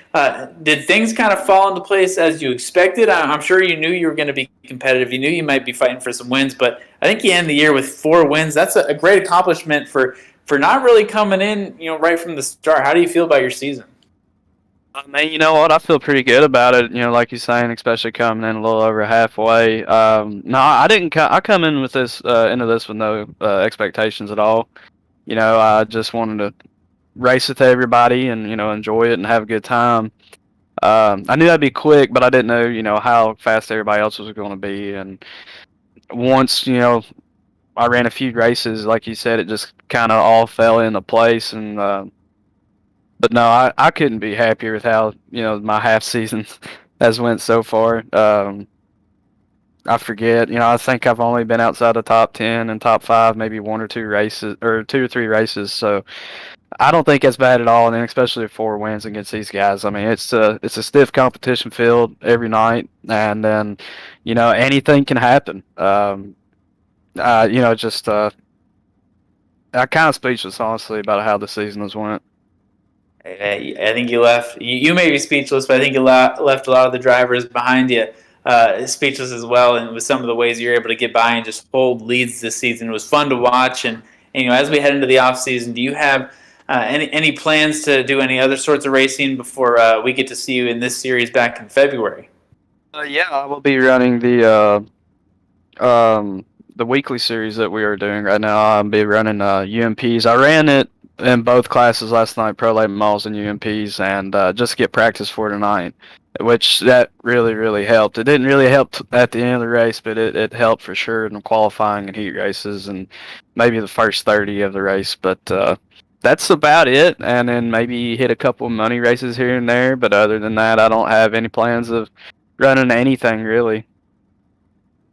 Speaker 8: did things kind of fall into place as you expected? I'm sure you knew you were going to be competitive. You knew you might be fighting for some wins, but I think you end the year with 4 wins. That's a great accomplishment for not really coming in, right from the start. How do you feel about your season?
Speaker 19: Man, you know what? I feel pretty good about it. Like you're saying, especially coming in a little over halfway. No, I didn't. I come in with this into this with no expectations at all. I just wanted to race with everybody and enjoy it and have a good time. I knew I'd be quick, but I didn't know how fast everybody else was going to be. And once I ran a few races, like you said, it just kind of all fell into place. And but no, I couldn't be happier with how my half season has went so far. I forget, I think I've only been outside the top 10 and top 5, maybe 1 or 2 races, or 2 or 3 races. So I don't think it's bad at all, and then especially 4 wins against these guys. I mean, it's a stiff competition field every night, and then anything can happen. I'm kind of speechless, honestly, about how the season has went.
Speaker 8: I think you may be speechless, but I think you left a lot of the drivers behind you speechless as well, and with some of the ways you're able to get by and just hold leads this season. It was fun to watch, and as we head into the off season, do you have any plans to do any other sorts of racing before we get to see you in this series back in February?
Speaker 19: Yeah, I will be running the weekly series that we are doing right now. I'll be running UMPs. I ran it in both classes last night, Pro Late Models and UMPs, and just get practice for tonight, which that really helped. It didn't really help at the end of the race, but it helped for sure in qualifying and heat races and maybe the first 30 of the race. But that's about it, and then maybe hit a couple of money races here and there. But other than that, I don't have any plans of running anything really.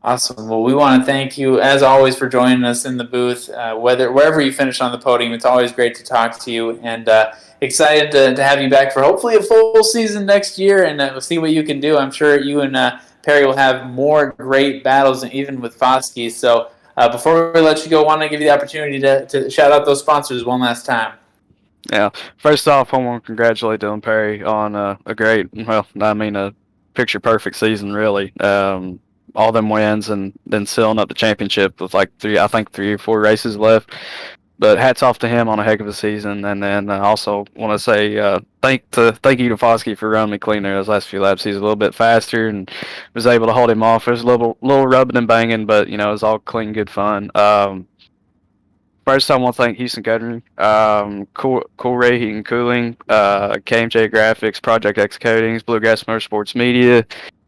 Speaker 8: Awesome. Well, we want to thank you, as always, for joining us in the booth. Wherever you finish on the podium, it's always great to talk to you, and excited to have you back for hopefully a full season next year, and we'll see what you can do. I'm sure you and Perry will have more great battles, even with Foskey. So before we let you go, I want to give you the opportunity to shout out those sponsors one last time.
Speaker 19: Yeah. First off, I want to congratulate Dylan Perry on a picture-perfect season, really. All them wins and then sealing up the championship with like 3 or 4 races left. But hats off to him on a heck of a season. And then I also want to say thank you to Foskey for running me clean there those last few laps. He's a little bit faster and was able to hold him off. There's a little rubbing and banging, but it was all clean, good fun. First, I want to thank Houston Guttering, Coolray Heating and Cooling, KMJ Graphics, Project X Coatings, Bluegrass Motorsports Media,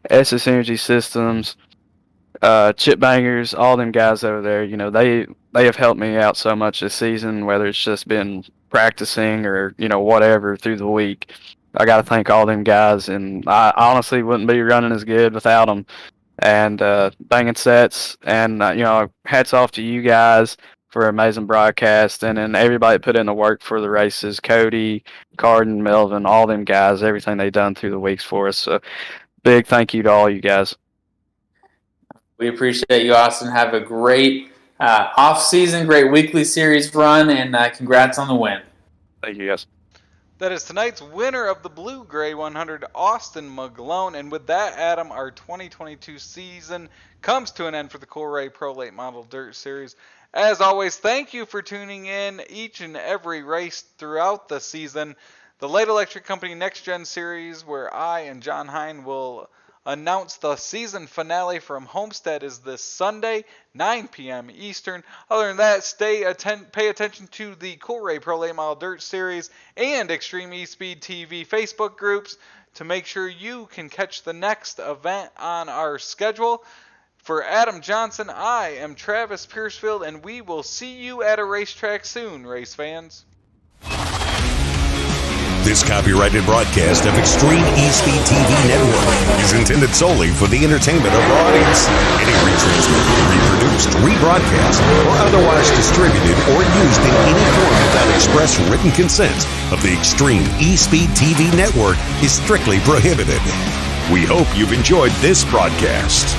Speaker 19: SS Energy Systems, Chip Bangers, all them guys over there. They have helped me out so much this season, whether it's just been practicing or whatever through the week. I got to thank all them guys, and I honestly wouldn't be running as good without them. And banging sets, and hats off to you guys for an amazing broadcast, and then everybody put in the work for the races. Cody, Carden, Melvin, all them guys, everything they done through the weeks for us. So big thank you to all you guys.
Speaker 8: We appreciate you, Austin. Have a great off-season, great weekly series run, and congrats on the win.
Speaker 19: Thank you, guys.
Speaker 7: That is tonight's winner of the Blue Gray 100, Austin McGlone. And with that, Adam, our 2022 season comes to an end for the Coolray Pro Late Model Dirt Series. As always, thank you for tuning in each and every race throughout the season. The Light Electric Company Next Gen Series, where I and John Hine will announce the season finale from Homestead, is this Sunday, 9 p.m. Eastern. Other than that, pay attention to the Coolray Pro Late Model Dirt Series and Extreme eSpeed TV Facebook groups to make sure you can catch the next event on our schedule. For Adam Johnson, I am Travis Piercefield, and we will see you at a racetrack soon, race fans.
Speaker 1: This copyrighted broadcast of Extreme eSpeed TV Network is intended solely for the entertainment of our audience. Any retransmitted, reproduced, rebroadcast, or otherwise distributed or used in any form without express written consent of the Extreme eSpeed TV Network is strictly prohibited. We hope you've enjoyed this broadcast.